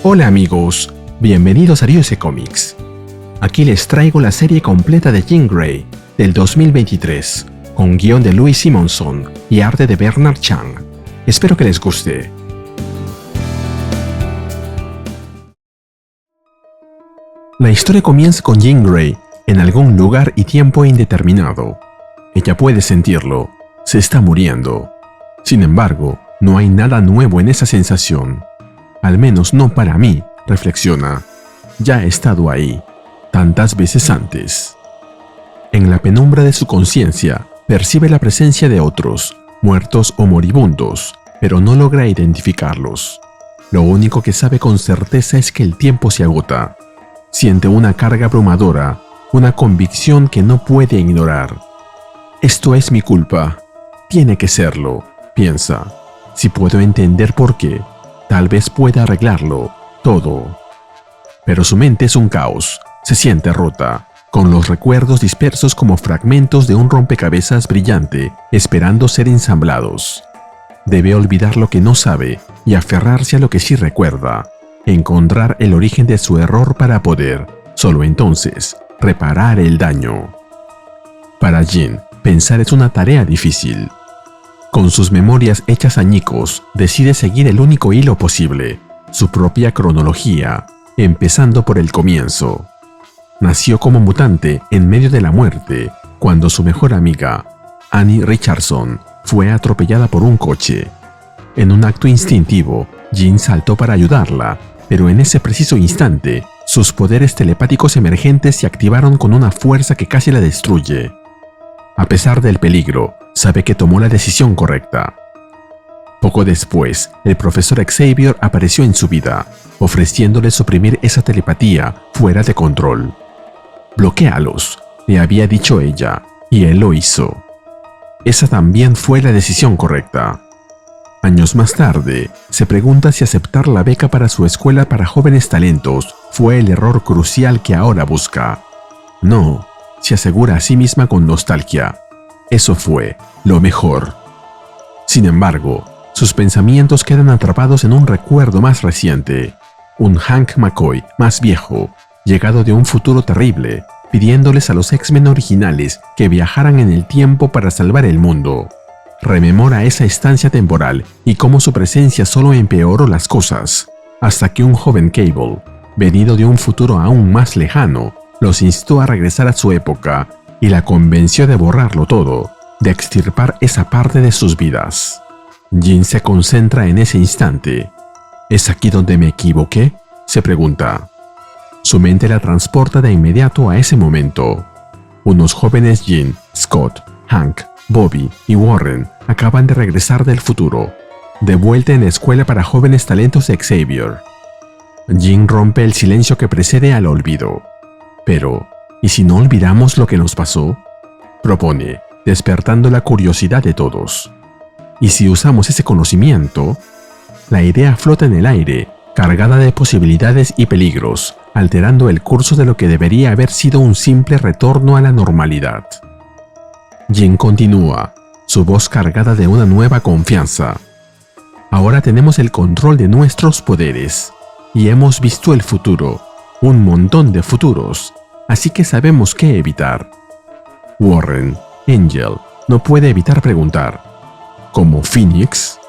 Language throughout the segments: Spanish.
Hola amigos, bienvenidos a Ryusei Comics. Aquí les traigo la serie completa de Jean Grey del 2023, con guión de Louis Simonson y arte de Bernard Chang. Espero que les guste. La historia comienza con Jean Grey en algún lugar y tiempo indeterminado. Ella puede sentirlo, se está muriendo. Sin embargo, no hay nada nuevo en esa sensación. Al menos no para mí, reflexiona. Ya he estado ahí, tantas veces antes. En la penumbra de su conciencia, percibe la presencia de otros, muertos o moribundos, pero no logra identificarlos. Lo único que sabe con certeza es que el tiempo se agota. Siente una carga abrumadora, una convicción que no puede ignorar. Esto es mi culpa. Tiene que serlo, piensa. Si puedo entender por qué, tal vez pueda arreglarlo todo. Pero su mente es un caos, se siente rota, con los recuerdos dispersos como fragmentos de un rompecabezas brillante, esperando ser ensamblados. Debe olvidar lo que no sabe y aferrarse a lo que sí recuerda, encontrar el origen de su error para poder, solo entonces, reparar el daño. Para Jean, pensar es una tarea difícil. Con sus memorias hechas añicos, decide seguir el único hilo posible, su propia cronología, empezando por el comienzo. Nació como mutante en medio de la muerte, cuando su mejor amiga, Annie Richardson, fue atropellada por un coche. En un acto instintivo, Jean saltó para ayudarla, pero en ese preciso instante, sus poderes telepáticos emergentes se activaron con una fuerza que casi la destruye. A pesar del peligro, sabe que tomó la decisión correcta. Poco después, el profesor Xavier apareció en su vida, ofreciéndole suprimir esa telepatía fuera de control. «Bloquéalos», le había dicho ella, y él lo hizo. Esa también fue la decisión correcta. Años más tarde, se pregunta si aceptar la beca para su escuela para jóvenes talentos fue el error crucial que ahora busca. No, se asegura a sí misma con nostalgia. Eso fue lo mejor. Sin embargo, sus pensamientos quedan atrapados en un recuerdo más reciente. Un Hank McCoy más viejo, llegado de un futuro terrible, pidiéndoles a los X-Men originales que viajaran en el tiempo para salvar el mundo. Rememora esa estancia temporal y cómo su presencia solo empeoró las cosas, hasta que un joven Cable, venido de un futuro aún más lejano, los instó a regresar a su época y la convenció de borrarlo todo, de extirpar esa parte de sus vidas. Jean se concentra en ese instante. ¿Es aquí donde me equivoqué?, se pregunta. Su mente la transporta de inmediato a ese momento. Unos jóvenes Jean, Scott, Hank, Bobby y Warren acaban de regresar del futuro, de vuelta en la escuela para jóvenes talentos de Xavier. Jean rompe el silencio que precede al olvido. Pero, ¿y si no olvidamos lo que nos pasó?, propone, despertando la curiosidad de todos. ¿Y si usamos ese conocimiento? La idea flota en el aire, cargada de posibilidades y peligros, alterando el curso de lo que debería haber sido un simple retorno a la normalidad. Jean continúa, su voz cargada de una nueva confianza. Ahora tenemos el control de nuestros poderes, y hemos visto el futuro, un montón de futuros, así que sabemos qué evitar. Warren, Angel, no puede evitar preguntar, ¿como Phoenix?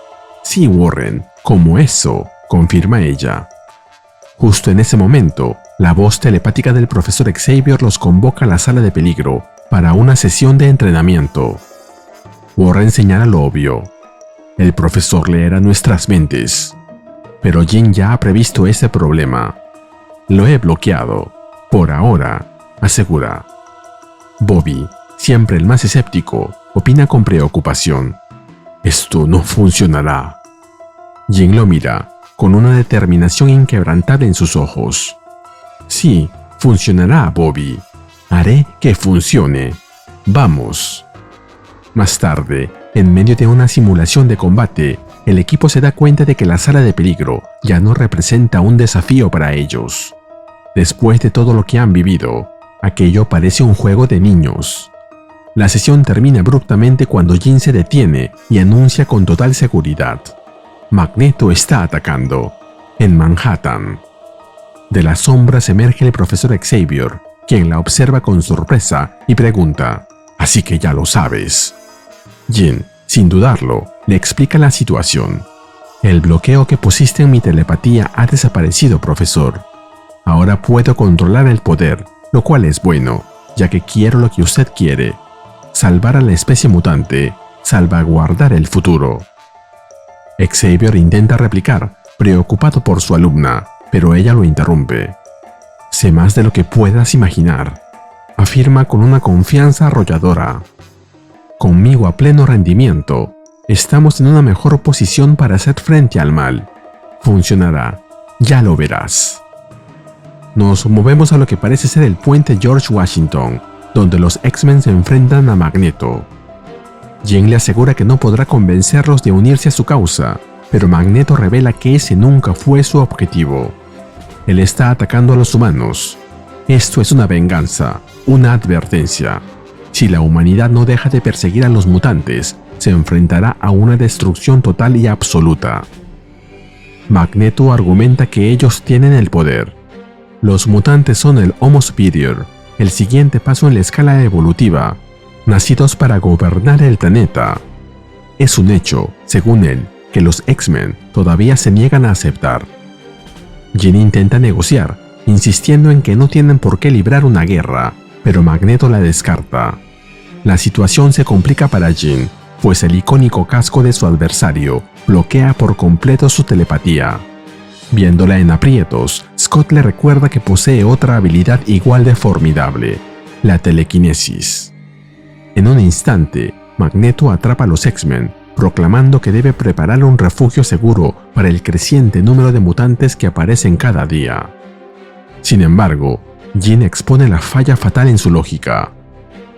Sí, Warren, como eso, confirma ella. Justo en ese momento, la voz telepática del profesor Xavier los convoca a la sala de peligro para una sesión de entrenamiento. Warren señala lo obvio. El profesor leerá nuestras mentes. Pero Jean ya ha previsto ese problema. Lo he bloqueado, por ahora, asegura. Bobby, siempre el más escéptico, opina con preocupación. Esto no funcionará. Jean lo mira, con una determinación inquebrantable en sus ojos. Sí, funcionará, Bobby. Haré que funcione. Vamos. Más tarde, en medio de una simulación de combate, el equipo se da cuenta de que la sala de peligro ya no representa un desafío para ellos. Después de todo lo que han vivido, aquello parece un juego de niños. La sesión termina abruptamente cuando Jean se detiene y anuncia con total seguridad: Magneto está atacando. En Manhattan. De las sombras emerge el profesor Xavier, quien la observa con sorpresa y pregunta: «Así que ya lo sabes». Jean, sin dudarlo, le explica la situación. «El bloqueo que pusiste en mi telepatía ha desaparecido, profesor. Ahora puedo controlar el poder, lo cual es bueno, ya que quiero lo que usted quiere: salvar a la especie mutante, salvaguardar el futuro». Xavier intenta replicar, preocupado por su alumna, pero ella lo interrumpe. «Sé más de lo que puedas imaginar», afirma con una confianza arrolladora. «Conmigo a pleno rendimiento, estamos en una mejor posición para hacer frente al mal. Funcionará, ya lo verás». Nos movemos a lo que parece ser el puente George Washington, donde los X-Men se enfrentan a Magneto. Jean le asegura que no podrá convencerlos de unirse a su causa, pero Magneto revela que ese nunca fue su objetivo. Él está atacando a los humanos. Esto es una venganza, una advertencia. Si la humanidad no deja de perseguir a los mutantes, se enfrentará a una destrucción total y absoluta. Magneto argumenta que ellos tienen el poder. Los mutantes son el Homo Superior, el siguiente paso en la escala evolutiva, nacidos para gobernar el planeta. Es un hecho, según él, que los X-Men todavía se niegan a aceptar. Jean intenta negociar, insistiendo en que no tienen por qué librar una guerra, pero Magneto la descarta. La situación se complica para Jean, pues el icónico casco de su adversario bloquea por completo su telepatía. Viéndola en aprietos, Scott le recuerda que posee otra habilidad igual de formidable: la telequinesis. En un instante, Magneto atrapa a los X-Men, proclamando que debe preparar un refugio seguro para el creciente número de mutantes que aparecen cada día. Sin embargo, Jean expone la falla fatal en su lógica.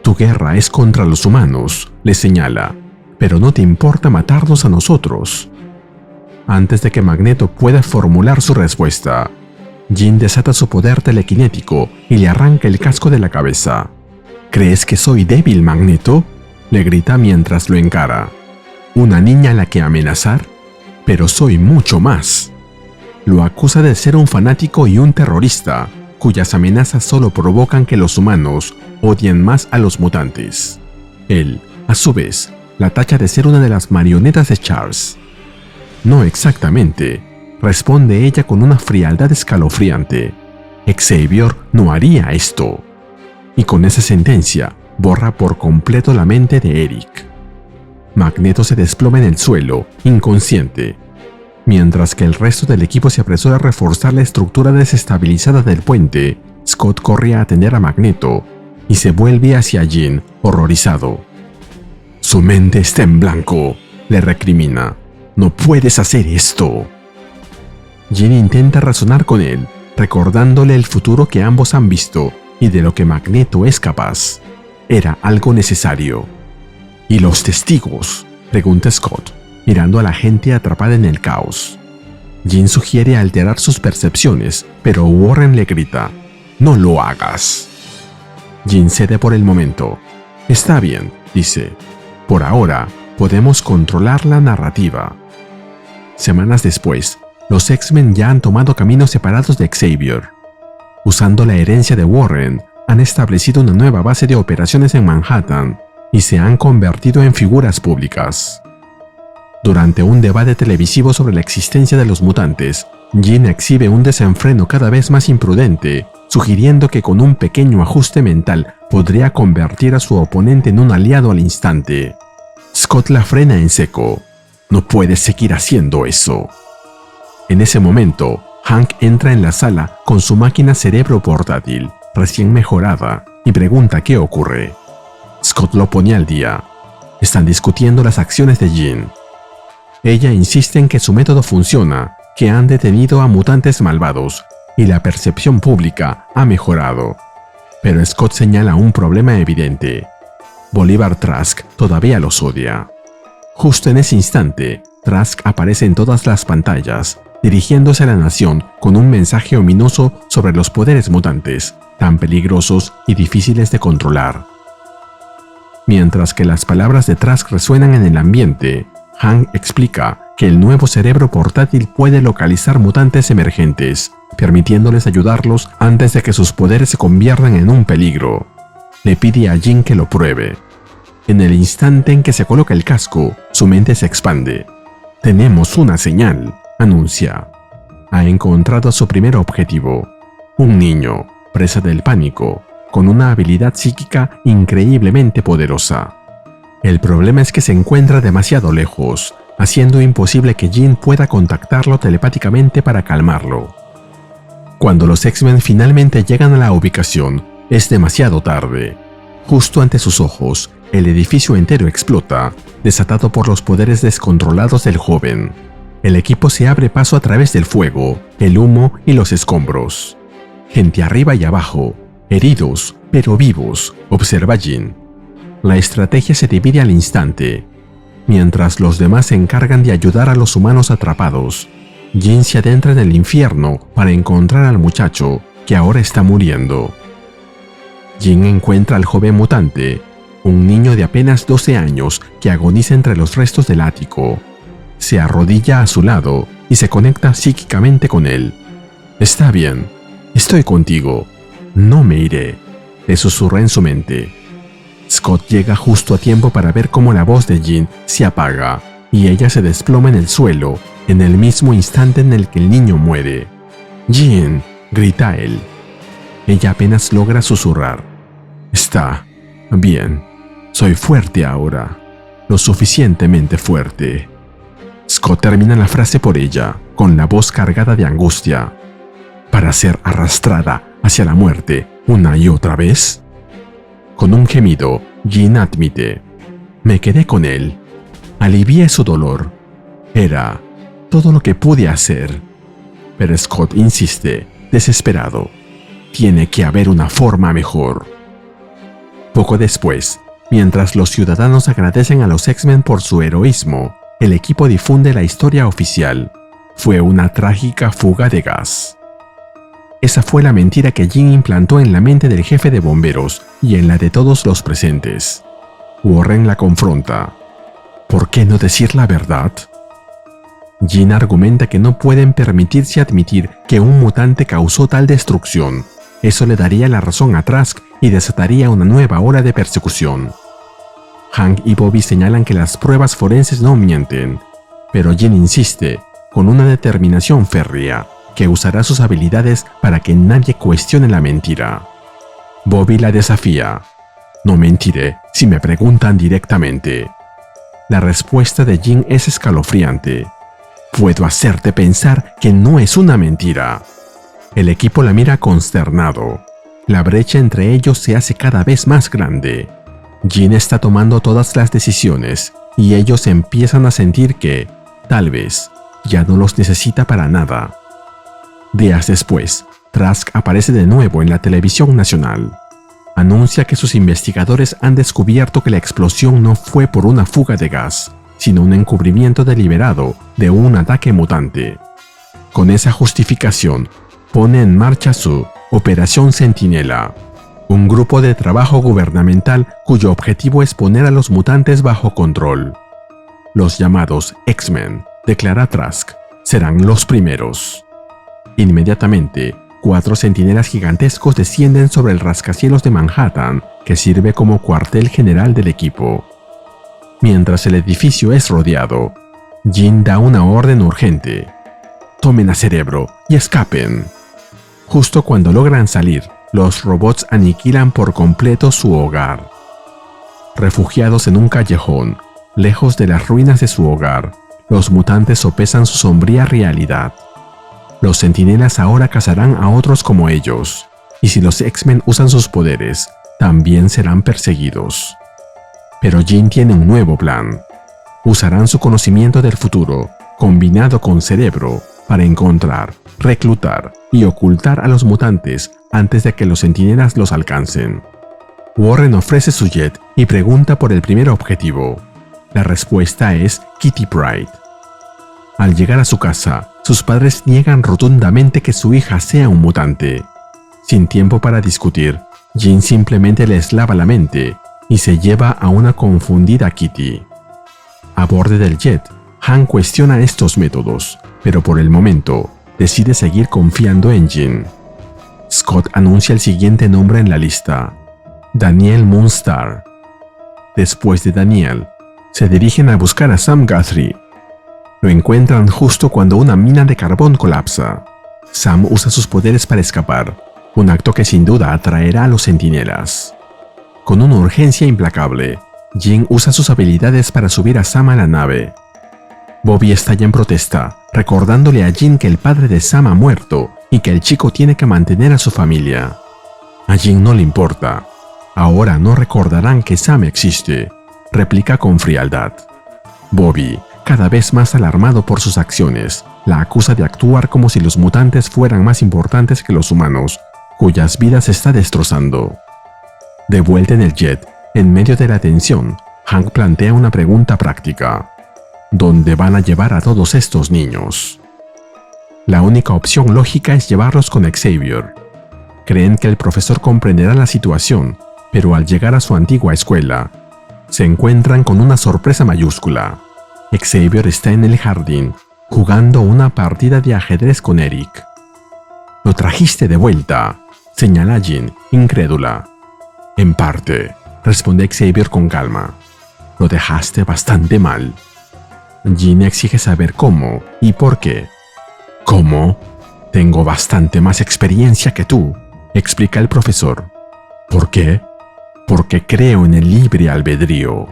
«Tu guerra es contra los humanos», le señala, «pero no te importa matarnos a nosotros». Antes de que Magneto pueda formular su respuesta, Jean desata su poder telequinético y le arranca el casco de la cabeza. «¿Crees que soy débil, Magneto?», le grita mientras lo encara. «¿Una niña a la que amenazar? Pero soy mucho más». Lo acusa de ser un fanático y un terrorista, cuyas amenazas solo provocan que los humanos odien más a los mutantes. Él, a su vez, la tacha de ser una de las marionetas de Charles. «No exactamente», responde ella con una frialdad escalofriante. «Xavier no haría esto». Y con esa sentencia, borra por completo la mente de Eric. Magneto se desploma en el suelo, inconsciente, mientras que el resto del equipo se apresura a reforzar la estructura desestabilizada del puente. Scott corre a atender a Magneto y se vuelve hacia Jean, horrorizado. «Su mente está en blanco», le recrimina. «No puedes hacer esto». Jean intenta razonar con él, recordándole el futuro que ambos han visto y de lo que Magneto es capaz. Era algo necesario. «¿Y los testigos?», pregunta Scott, mirando a la gente atrapada en el caos. Jean sugiere alterar sus percepciones, pero Warren le grita: «No lo hagas». Jean cede por el momento. «Está bien», dice. «Por ahora, podemos controlar la narrativa». Semanas después, los X-Men ya han tomado caminos separados de Xavier. Usando la herencia de Warren, han establecido una nueva base de operaciones en Manhattan y se han convertido en figuras públicas. Durante un debate televisivo sobre la existencia de los mutantes, Jean exhibe un desenfreno cada vez más imprudente, sugiriendo que con un pequeño ajuste mental podría convertir a su oponente en un aliado al instante. Scott la frena en seco. «No puedes seguir haciendo eso». En ese momento, Hank entra en la sala con su máquina cerebro portátil, recién mejorada, y pregunta qué ocurre. Scott lo pone al día. Están discutiendo las acciones de Jean. Ella insiste en que su método funciona, que han detenido a mutantes malvados y la percepción pública ha mejorado. Pero Scott señala un problema evidente. Bolivar Trask todavía los odia. Justo en ese instante, Trask aparece en todas las pantallas, dirigiéndose a la nación con un mensaje ominoso sobre los poderes mutantes, tan peligrosos y difíciles de controlar. Mientras que las palabras de Trask resuenan en el ambiente, Hank explica que el nuevo cerebro portátil puede localizar mutantes emergentes, permitiéndoles ayudarlos antes de que sus poderes se conviertan en un peligro. Le pide a Jin que lo pruebe. En el instante en que se coloca el casco, su mente se expande. «Tenemos una señal», anuncia. Ha encontrado su primer objetivo. Un niño, presa del pánico, con una habilidad psíquica increíblemente poderosa. El problema es que se encuentra demasiado lejos, haciendo imposible que Jin pueda contactarlo telepáticamente para calmarlo. Cuando los X-Men finalmente llegan a la ubicación, es demasiado tarde. Justo ante sus ojos, el edificio entero explota, desatado por los poderes descontrolados del joven. El equipo se abre paso a través del fuego, el humo y los escombros. Gente arriba y abajo, heridos, pero vivos, observa Jin. La estrategia se divide al instante. Mientras los demás se encargan de ayudar a los humanos atrapados, Jin se adentra en el infierno para encontrar al muchacho que ahora está muriendo. Jin encuentra al joven mutante, un niño de apenas 12 años que agoniza entre los restos del ático. Se arrodilla a su lado y se conecta psíquicamente con él. «Está bien, estoy contigo, no me iré», le susurra en su mente. Scott llega justo a tiempo para ver cómo la voz de Jin se apaga y ella se desploma en el suelo en el mismo instante en el que el niño muere. «Jin», grita él. Ella apenas logra susurrar. «Está bien, soy fuerte ahora, lo suficientemente fuerte». Scott termina la frase por ella, con la voz cargada de angustia. «¿Para ser arrastrada hacia la muerte una y otra vez?». Con un gemido, Jin admite: «Me quedé con él. Alivié su dolor. Era todo lo que pude hacer». Pero Scott insiste, desesperado: «Tiene que haber una forma mejor». Poco después, mientras los ciudadanos agradecen a los X-Men por su heroísmo, el equipo difunde la historia oficial. Fue una trágica fuga de gas. Esa fue la mentira que Jin implantó en la mente del jefe de bomberos y en la de todos los presentes. Warren la confronta. ¿Por qué no decir la verdad? Jin argumenta que no pueden permitirse admitir que un mutante causó tal destrucción. Eso le daría la razón a Trask y desataría una nueva ola de persecución. Hank y Bobby señalan que las pruebas forenses no mienten, pero Jin insiste, con una determinación férrea, que usará sus habilidades para que nadie cuestione la mentira. Bobby la desafía: «No mentiré si me preguntan directamente». La respuesta de Jin es escalofriante: «Puedo hacerte pensar que no es una mentira». El equipo la mira consternado. La brecha entre ellos se hace cada vez más grande. Jin está tomando todas las decisiones y ellos empiezan a sentir que, tal vez, ya no los necesita para nada. Días después, Trask aparece de nuevo en la televisión nacional. Anuncia que sus investigadores han descubierto que la explosión no fue por una fuga de gas, sino un encubrimiento deliberado de un ataque mutante. Con esa justificación, pone en marcha su Operación Centinela, un grupo de trabajo gubernamental cuyo objetivo es poner a los mutantes bajo control. Los llamados X-Men, declara Trask, serán los primeros. Inmediatamente, 4 centinelas gigantescos descienden sobre el rascacielos de Manhattan, que sirve como cuartel general del equipo. Mientras el edificio es rodeado, Jin da una orden urgente: «Tomen a Cerebro y escapen». Justo cuando logran salir, los robots aniquilan por completo su hogar. Refugiados en un callejón, lejos de las ruinas de su hogar, los mutantes sopesan su sombría realidad. Los centinelas ahora cazarán a otros como ellos, y si los X-Men usan sus poderes, también serán perseguidos. Pero Jin tiene un nuevo plan. Usarán su conocimiento del futuro, combinado con Cerebro, para encontrar, reclutar y ocultar a los mutantes antes de que los centinelas los alcancen. Warren ofrece su jet y pregunta por el primer objetivo. La respuesta es Kitty Pryde. Al llegar a su casa, sus padres niegan rotundamente que su hija sea un mutante. Sin tiempo para discutir, Jin simplemente les lava la mente y se lleva a una confundida Kitty. A bordo del jet, Han cuestiona estos métodos, pero por el momento, decide seguir confiando en Jin. Scott anuncia el siguiente nombre en la lista: Daniel Moonstar. Después de Daniel, se dirigen a buscar a Sam Guthrie. Lo encuentran justo cuando una mina de carbón colapsa. Sam usa sus poderes para escapar, un acto que sin duda atraerá a los centinelas. Con una urgencia implacable, Jin usa sus habilidades para subir a Sam a la nave. Bobby estalla en protesta, recordándole a Jin que el padre de Sam ha muerto y que el chico tiene que mantener a su familia. A Jin no le importa. Ahora no recordarán que Sam existe, replica con frialdad. Bobby, cada vez más alarmado por sus acciones, la acusa de actuar como si los mutantes fueran más importantes que los humanos, cuyas vidas está destrozando. De vuelta en el jet, en medio de la tensión, Hank plantea una pregunta práctica. ¿Dónde van a llevar a todos estos niños? La única opción lógica es llevarlos con Xavier. Creen que el profesor comprenderá la situación, pero al llegar a su antigua escuela, se encuentran con una sorpresa mayúscula. Xavier está en el jardín, jugando una partida de ajedrez con Eric. «Lo trajiste de vuelta», señala Jin, incrédula. «En parte», responde Xavier con calma. «Lo dejaste bastante mal». Jin exige saber cómo y por qué. «¿Cómo? Tengo bastante más experiencia que tú», explica el profesor. «¿Por qué? Porque creo en el libre albedrío».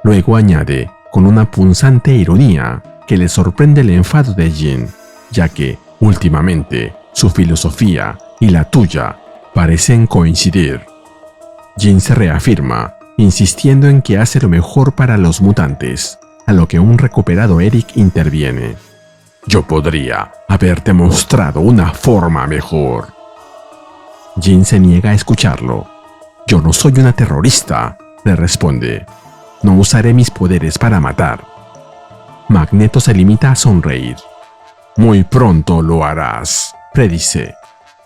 Luego añade, con una punzante ironía, que le sorprende el enfado de Jin, ya que, últimamente, su filosofía y la tuya parecen coincidir. Jin se reafirma, insistiendo en que hace lo mejor para los mutantes, a lo que un recuperado Eric interviene. «Yo podría haberte mostrado una forma mejor». Jin se niega a escucharlo. «Yo no soy una terrorista», le responde. «No usaré mis poderes para matar». Magneto se limita a sonreír. «Muy pronto lo harás», predice.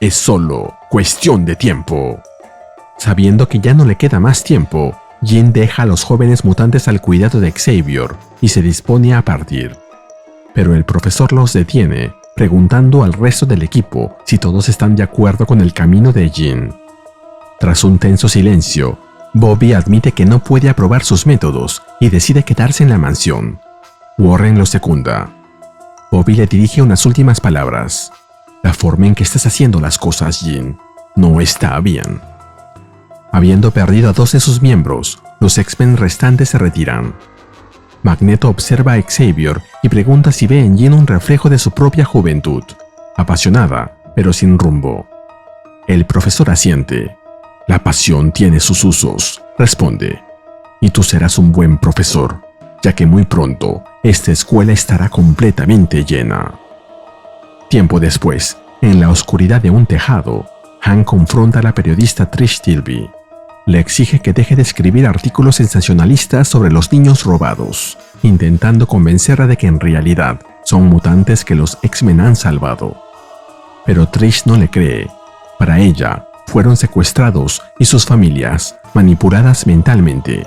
«Es solo cuestión de tiempo». Sabiendo que ya no le queda más tiempo, Jin deja a los jóvenes mutantes al cuidado de Xavier y se dispone a partir. Pero el profesor los detiene, preguntando al resto del equipo si todos están de acuerdo con el camino de Jin. Tras un tenso silencio, Bobby admite que no puede aprobar sus métodos y decide quedarse en la mansión. Warren lo secunda. Bobby le dirige unas últimas palabras. «La forma en que estás haciendo las cosas, Jin, no está bien». Habiendo perdido a 2 de sus miembros, los X-Men restantes se retiran. Magneto observa a Xavier y pregunta si ve en Jin un reflejo de su propia juventud, apasionada, pero sin rumbo. El profesor asiente. «La pasión tiene sus usos», responde. «Y tú serás un buen profesor, ya que muy pronto esta escuela estará completamente llena». Tiempo después, en la oscuridad de un tejado, Hank confronta a la periodista Trish Tilby. Le exige que deje de escribir artículos sensacionalistas sobre los niños robados, intentando convencerla de que en realidad son mutantes que los X-Men han salvado. Pero Trish no le cree. Para ella, fueron secuestrados y sus familias manipuladas mentalmente.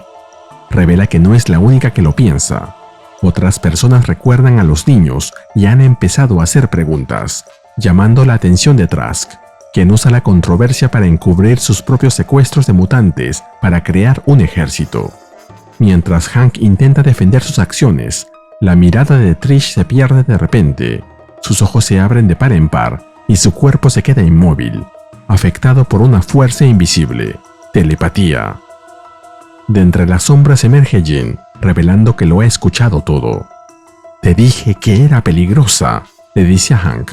Revela que no es la única que lo piensa. Otras personas recuerdan a los niños y han empezado a hacer preguntas, llamando la atención de Trask, quien usa la controversia para encubrir sus propios secuestros de mutantes para crear un ejército. Mientras Hank intenta defender sus acciones, la mirada de Trish se pierde de repente, sus ojos se abren de par en par y su cuerpo se queda inmóvil, afectado por una fuerza invisible, telepatía. De entre las sombras emerge Jin, revelando que lo ha escuchado todo. «Te dije que era peligrosa», le dice a Hank.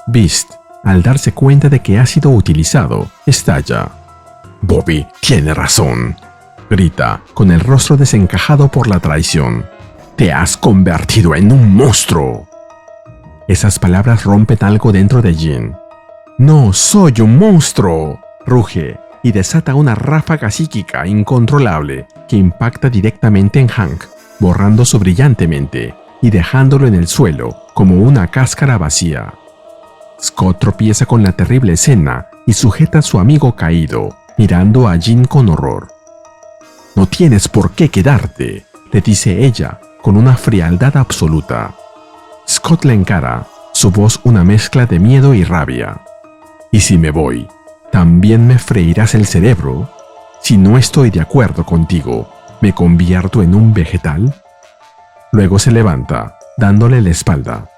Beast, al darse cuenta de que ha sido utilizado, estalla. «Bobby tiene razón», grita, con el rostro desencajado por la traición. «Te has convertido en un monstruo». Esas palabras rompen algo dentro de Jin. «No soy un monstruo», ruge, y desata una ráfaga psíquica incontrolable que impacta directamente en Hank, borrando su brillante mente y dejándolo en el suelo como una cáscara vacía. Scott tropieza con la terrible escena y sujeta a su amigo caído, mirando a Jin con horror. «No tienes por qué quedarte», le dice ella con una frialdad absoluta. Scott la encara, su voz una mezcla de miedo y rabia. ¿Y si me voy, también me freirás el cerebro? Si no estoy de acuerdo contigo, ¿me convierto en un vegetal? Luego se levanta, dándole la espalda.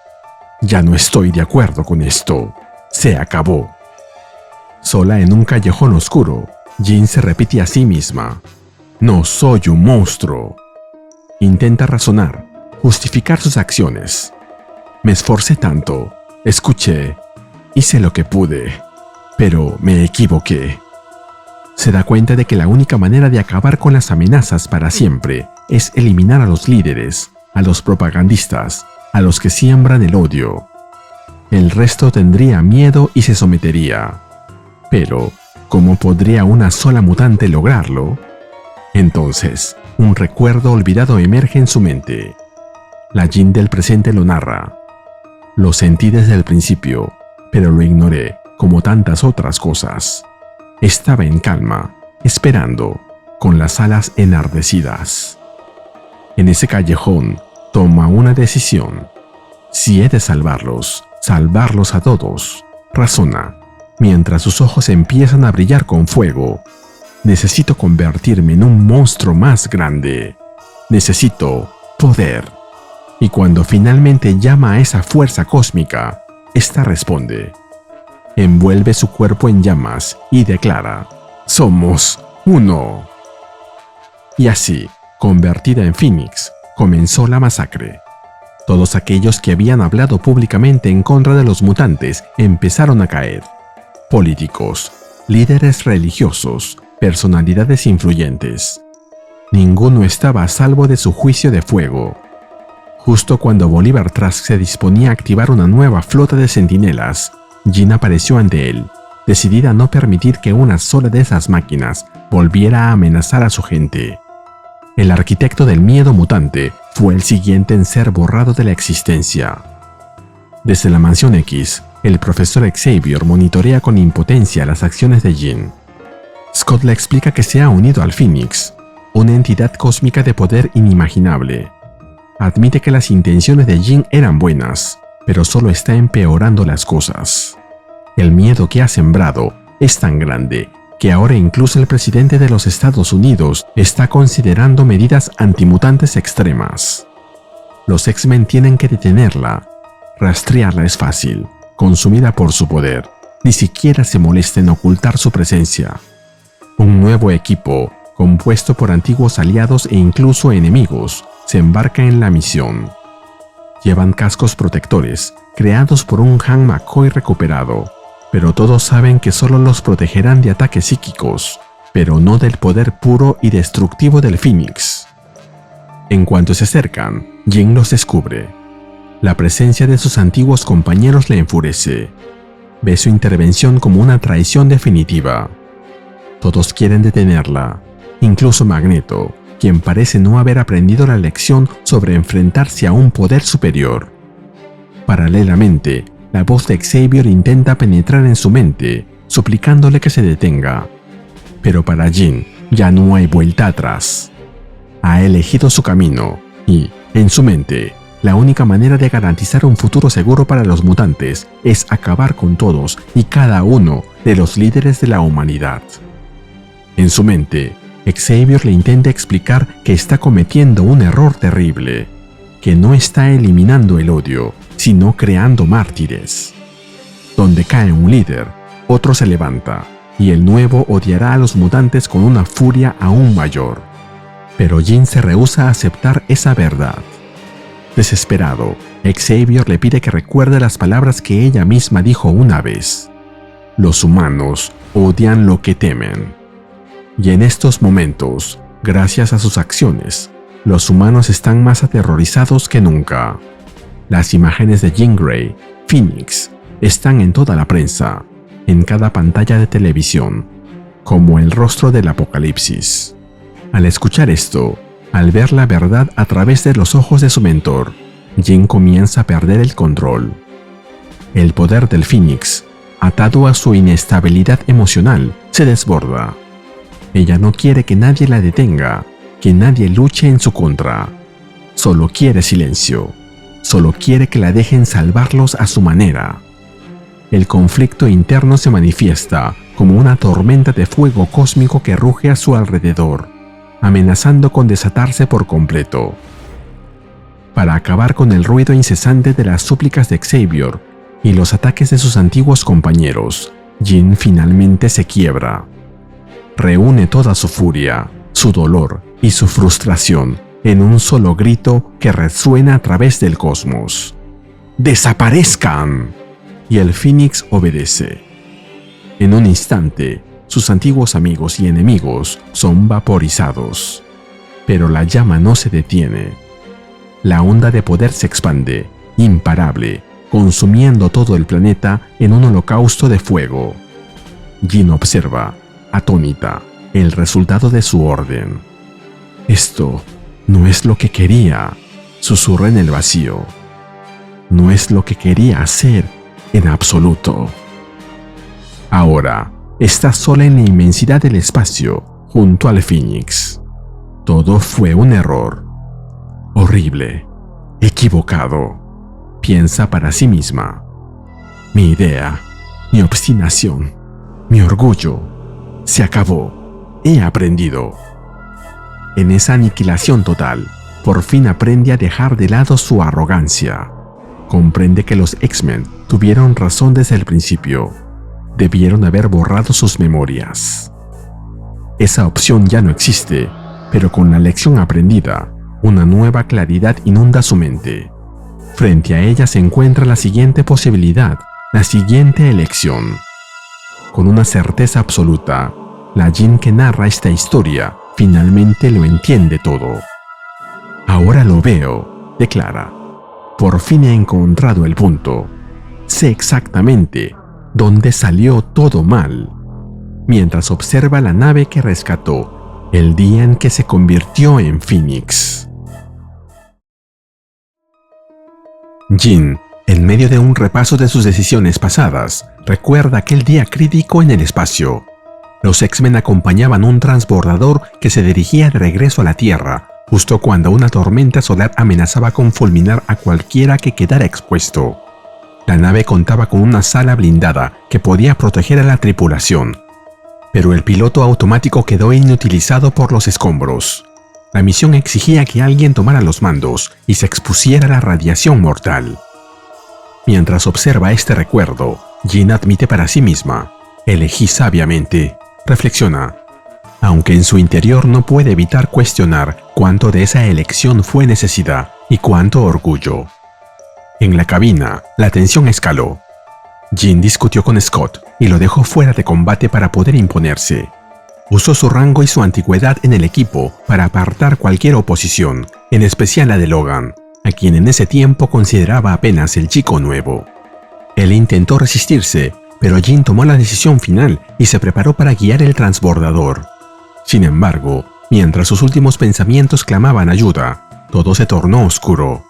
Ya no estoy de acuerdo con esto. Se acabó. Sola en un callejón oscuro, Jin se repite a sí misma: no soy un monstruo. Intenta razonar, justificar sus acciones. Me esforcé tanto, escuché, hice lo que pude, pero me equivoqué. Se da cuenta de que la única manera de acabar con las amenazas para siempre es eliminar a los líderes, a los propagandistas, a los que siembran el odio. El resto tendría miedo y se sometería. Pero, ¿cómo podría una sola mutante lograrlo? Entonces, un recuerdo olvidado emerge en su mente. La Jin del presente lo narra. Lo sentí desde el principio, pero lo ignoré, como tantas otras cosas. Estaba en calma, esperando, con las alas enardecidas. En ese callejón, toma una decisión. Si he de salvarlos a todos, razona, mientras sus ojos empiezan a brillar con fuego. Necesito convertirme en un monstruo más grande. Necesito poder. Y cuando finalmente llama a esa fuerza cósmica, ésta responde. Envuelve su cuerpo en llamas y declara: somos uno. Y así, convertida en Fénix, comenzó la masacre. Todos aquellos que habían hablado públicamente en contra de los mutantes empezaron a caer. Políticos, líderes religiosos, personalidades influyentes. Ninguno estaba a salvo de su juicio de fuego. Justo cuando Bolívar Trask se disponía a activar una nueva flota de centinelas, Jin apareció ante él, decidida a no permitir que una sola de esas máquinas volviera a amenazar a su gente. El arquitecto del miedo mutante fue el siguiente en ser borrado de la existencia. Desde la Mansión X, el profesor Xavier monitorea con impotencia las acciones de Jin. Scott le explica que se ha unido al Fénix, una entidad cósmica de poder inimaginable. Admite que las intenciones de Jin eran buenas, pero solo está empeorando las cosas. El miedo que ha sembrado es tan grande que ahora incluso el presidente de los Estados Unidos está considerando medidas antimutantes extremas. Los X-Men tienen que detenerla. Rastrearla es fácil, consumida por su poder. Ni siquiera se molesta en ocultar su presencia. Un nuevo equipo, compuesto por antiguos aliados e incluso enemigos, se embarca en la misión. Llevan cascos protectores, creados por un Han McCoy recuperado, pero todos saben que solo los protegerán de ataques psíquicos, pero no del poder puro y destructivo del Fénix. En cuanto se acercan, Jin los descubre. La presencia de sus antiguos compañeros le enfurece. Ve su intervención como una traición definitiva. Todos quieren detenerla, incluso Magneto, quien parece no haber aprendido la lección sobre enfrentarse a un poder superior. Paralelamente, la voz de Xavier intenta penetrar en su mente, suplicándole que se detenga. Pero para Jin ya no hay vuelta atrás. Ha elegido su camino y, en su mente, la única manera de garantizar un futuro seguro para los mutantes es acabar con todos y cada uno de los líderes de la humanidad. En su mente, Xavier le intenta explicar que está cometiendo un error terrible, que no está eliminando el odio, sino creando mártires. Donde cae un líder, otro se levanta, y el nuevo odiará a los mutantes con una furia aún mayor. Pero Jin se rehúsa a aceptar esa verdad. Desesperado, Xavier le pide que recuerde las palabras que ella misma dijo una vez. Los humanos odian lo que temen. Y en estos momentos, gracias a sus acciones, los humanos están más aterrorizados que nunca. Las imágenes de Jean Grey, Fénix, están en toda la prensa, en cada pantalla de televisión, como el rostro del apocalipsis. Al escuchar esto, al ver la verdad a través de los ojos de su mentor, Jean comienza a perder el control. El poder del Fénix, atado a su inestabilidad emocional, se desborda. Ella no quiere que nadie la detenga, que nadie luche en su contra. Solo quiere silencio. solo quiere que la dejen salvarlos a su manera. El conflicto interno se manifiesta como una tormenta de fuego cósmico que ruge a su alrededor, amenazando con desatarse por completo. Para acabar con el ruido incesante de las súplicas de Xavier y los ataques de sus antiguos compañeros, Jin finalmente se quiebra. Reúne toda su furia, su dolor y su frustración en un solo grito que resuena a través del cosmos. ¡Desaparezcan! Y el Fénix obedece. En un instante, sus antiguos amigos y enemigos son vaporizados. Pero la llama no se detiene. La onda de poder se expande, imparable, consumiendo todo el planeta en un holocausto de fuego. Jin observa, atónita, el resultado de su orden. Esto no es lo que quería, susurra en el vacío. No es lo que quería hacer en absoluto. Ahora está sola en la inmensidad del espacio, junto al Fénix. Todo fue un error. Horrible. Equivocado. Piensa para sí misma. Mi idea, mi obstinación, mi orgullo, se acabó. He aprendido. En esa aniquilación total, por fin aprende a dejar de lado su arrogancia. Comprende que los X-Men tuvieron razón desde el principio. Debieron haber borrado sus memorias. Esa opción ya no existe, pero con la lección aprendida, una nueva claridad inunda su mente. Frente a ella se encuentra la siguiente posibilidad, la siguiente elección. Con una certeza absoluta, la Jin que narra esta historia finalmente lo entiende todo. Ahora lo veo, declara. Por fin he encontrado el punto. Sé exactamente dónde salió todo mal. Mientras observa la nave que rescató el día en que se convirtió en Fénix. Jin, en medio de un repaso de sus decisiones pasadas, recuerda aquel día crítico en el espacio. Los X-Men acompañaban un transbordador que se dirigía de regreso a la Tierra, justo cuando una tormenta solar amenazaba con fulminar a cualquiera que quedara expuesto. La nave contaba con una sala blindada que podía proteger a la tripulación, pero el piloto automático quedó inutilizado por los escombros. La misión exigía que alguien tomara los mandos y se expusiera a la radiación mortal. Mientras observa este recuerdo, Jin admite para sí misma: elegí sabiamente. Reflexiona, aunque en su interior no puede evitar cuestionar cuánto de esa elección fue necesidad y cuánto orgullo. En la cabina, la tensión escaló. Jin discutió con Scott y lo dejó fuera de combate para poder imponerse. Usó su rango y su antigüedad en el equipo para apartar cualquier oposición, en especial la de Logan, a quien en ese tiempo consideraba apenas el chico nuevo. Él intentó resistirse, pero Jin tomó la decisión final y se preparó para guiar el transbordador. Sin embargo, mientras sus últimos pensamientos clamaban ayuda, todo se tornó oscuro.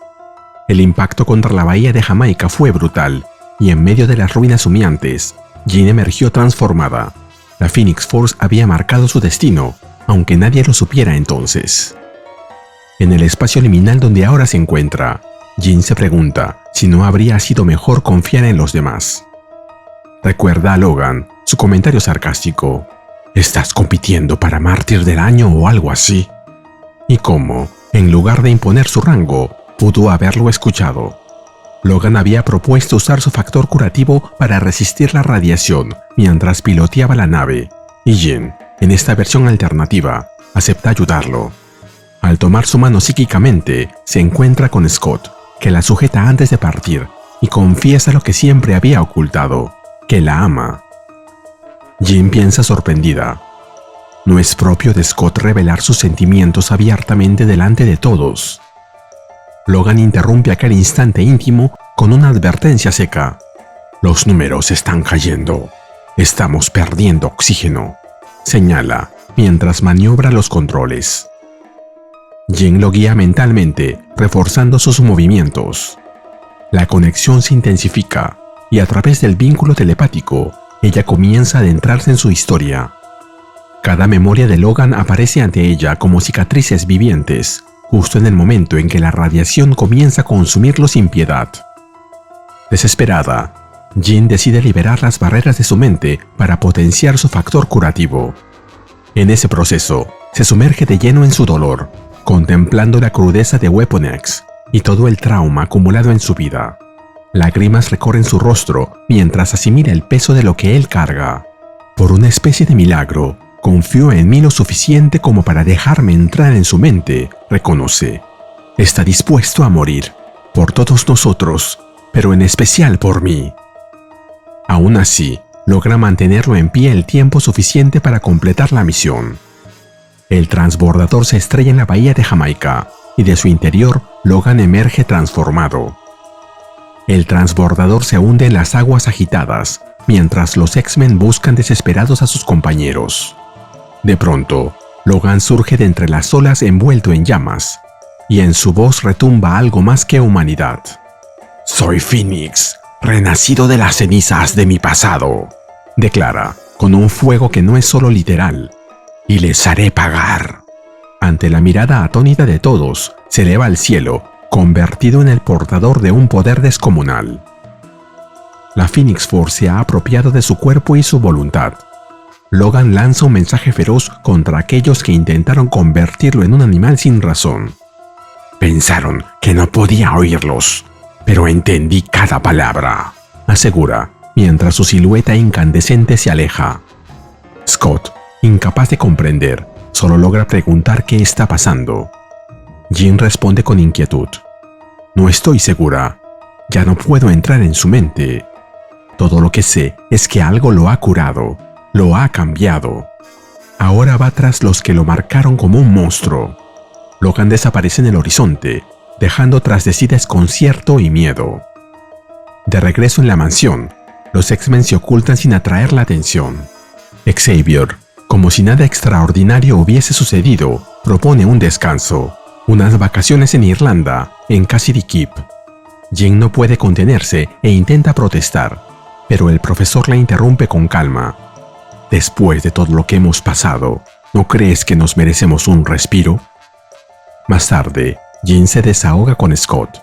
El impacto contra la bahía de Jamaica fue brutal, y en medio de las ruinas humeantes, Jin emergió transformada. La Phoenix Force había marcado su destino, aunque nadie lo supiera entonces. En el espacio liminal donde ahora se encuentra, Jin se pregunta si no habría sido mejor confiar en los demás. Recuerda a Logan, su comentario sarcástico: ¿estás compitiendo para mártir del año o algo así? Y cómo, en lugar de imponer su rango, pudo haberlo escuchado. Logan había propuesto usar su factor curativo para resistir la radiación mientras piloteaba la nave, y Jin, en esta versión alternativa, acepta ayudarlo. Al tomar su mano psíquicamente, se encuentra con Scott, que la sujeta antes de partir, y confiesa lo que siempre había ocultado: que la ama. Jin piensa sorprendida. No es propio de Scott revelar sus sentimientos abiertamente delante de todos. Logan interrumpe aquel instante íntimo con una advertencia seca: los números están cayendo. Estamos perdiendo oxígeno, señala mientras maniobra los controles. Jin lo guía mentalmente, reforzando sus movimientos. La conexión se intensifica, y a través del vínculo telepático, ella comienza a adentrarse en su historia. Cada memoria de Logan aparece ante ella como cicatrices vivientes, justo en el momento en que la radiación comienza a consumirlo sin piedad. Desesperada, Jin decide liberar las barreras de su mente para potenciar su factor curativo. En ese proceso, se sumerge de lleno en su dolor, contemplando la crudeza de Weapon X y todo el trauma acumulado en su vida. Lágrimas recorren su rostro mientras asimila el peso de lo que él carga. Por una especie de milagro, confió en mí lo suficiente como para dejarme entrar en su mente, reconoce. Está dispuesto a morir, por todos nosotros, pero en especial por mí. Aún así, logra mantenerlo en pie el tiempo suficiente para completar la misión. El transbordador se estrella en la bahía de Jamaica, y de su interior, Logan emerge transformado. El transbordador se hunde en las aguas agitadas, mientras los X-Men buscan desesperados a sus compañeros. De pronto, Logan surge de entre las olas envuelto en llamas, y en su voz retumba algo más que humanidad. «Soy Phoenix, renacido de las cenizas de mi pasado», declara, con un fuego que no es solo literal, «y les haré pagar». Ante la mirada atónita de todos, se eleva al cielo, convertido en el portador de un poder descomunal. La Phoenix Force se ha apropiado de su cuerpo y su voluntad. Logan lanza un mensaje feroz contra aquellos que intentaron convertirlo en un animal sin razón. «Pensaron que no podía oírlos, pero entendí cada palabra», asegura, mientras su silueta incandescente se aleja. Scott, incapaz de comprender, solo logra preguntar qué está pasando. Jean responde con inquietud. «No estoy segura. Ya no puedo entrar en su mente. Todo lo que sé es que algo lo ha curado, lo ha cambiado. Ahora va tras los que lo marcaron como un monstruo». Logan desaparece en el horizonte, dejando tras de sí desconcierto y miedo. De regreso en la mansión, los X-Men se ocultan sin atraer la atención. Xavier, como si nada extraordinario hubiese sucedido, propone un descanso, unas vacaciones en Irlanda, en Cassidy Keep. Jean no puede contenerse e intenta protestar, pero el profesor la interrumpe con calma. «Después de todo lo que hemos pasado, ¿no crees que nos merecemos un respiro?» Más tarde, Jean se desahoga con Scott.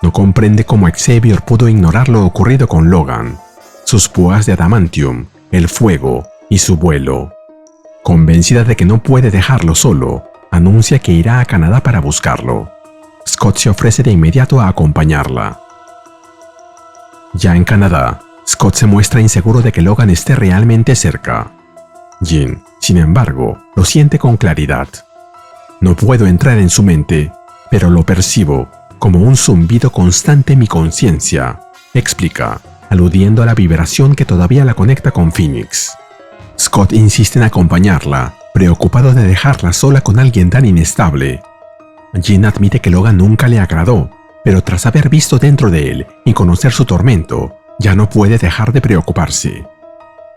No comprende cómo Xavier pudo ignorar lo ocurrido con Logan, sus púas de adamantium, el fuego y su vuelo. Convencida de que no puede dejarlo solo, anuncia que irá a Canadá para buscarlo. Scott se ofrece de inmediato a acompañarla. Ya en Canadá, Scott se muestra inseguro de que Logan esté realmente cerca. Jean, sin embargo, lo siente con claridad. «No puedo entrar en su mente, pero lo percibo como un zumbido constante en mi conciencia», explica, aludiendo a la vibración que todavía la conecta con Phoenix. Scott insiste en acompañarla, preocupado de dejarla sola con alguien tan inestable. Jean admite que Logan nunca le agradó, pero tras haber visto dentro de él y conocer su tormento, ya no puede dejar de preocuparse.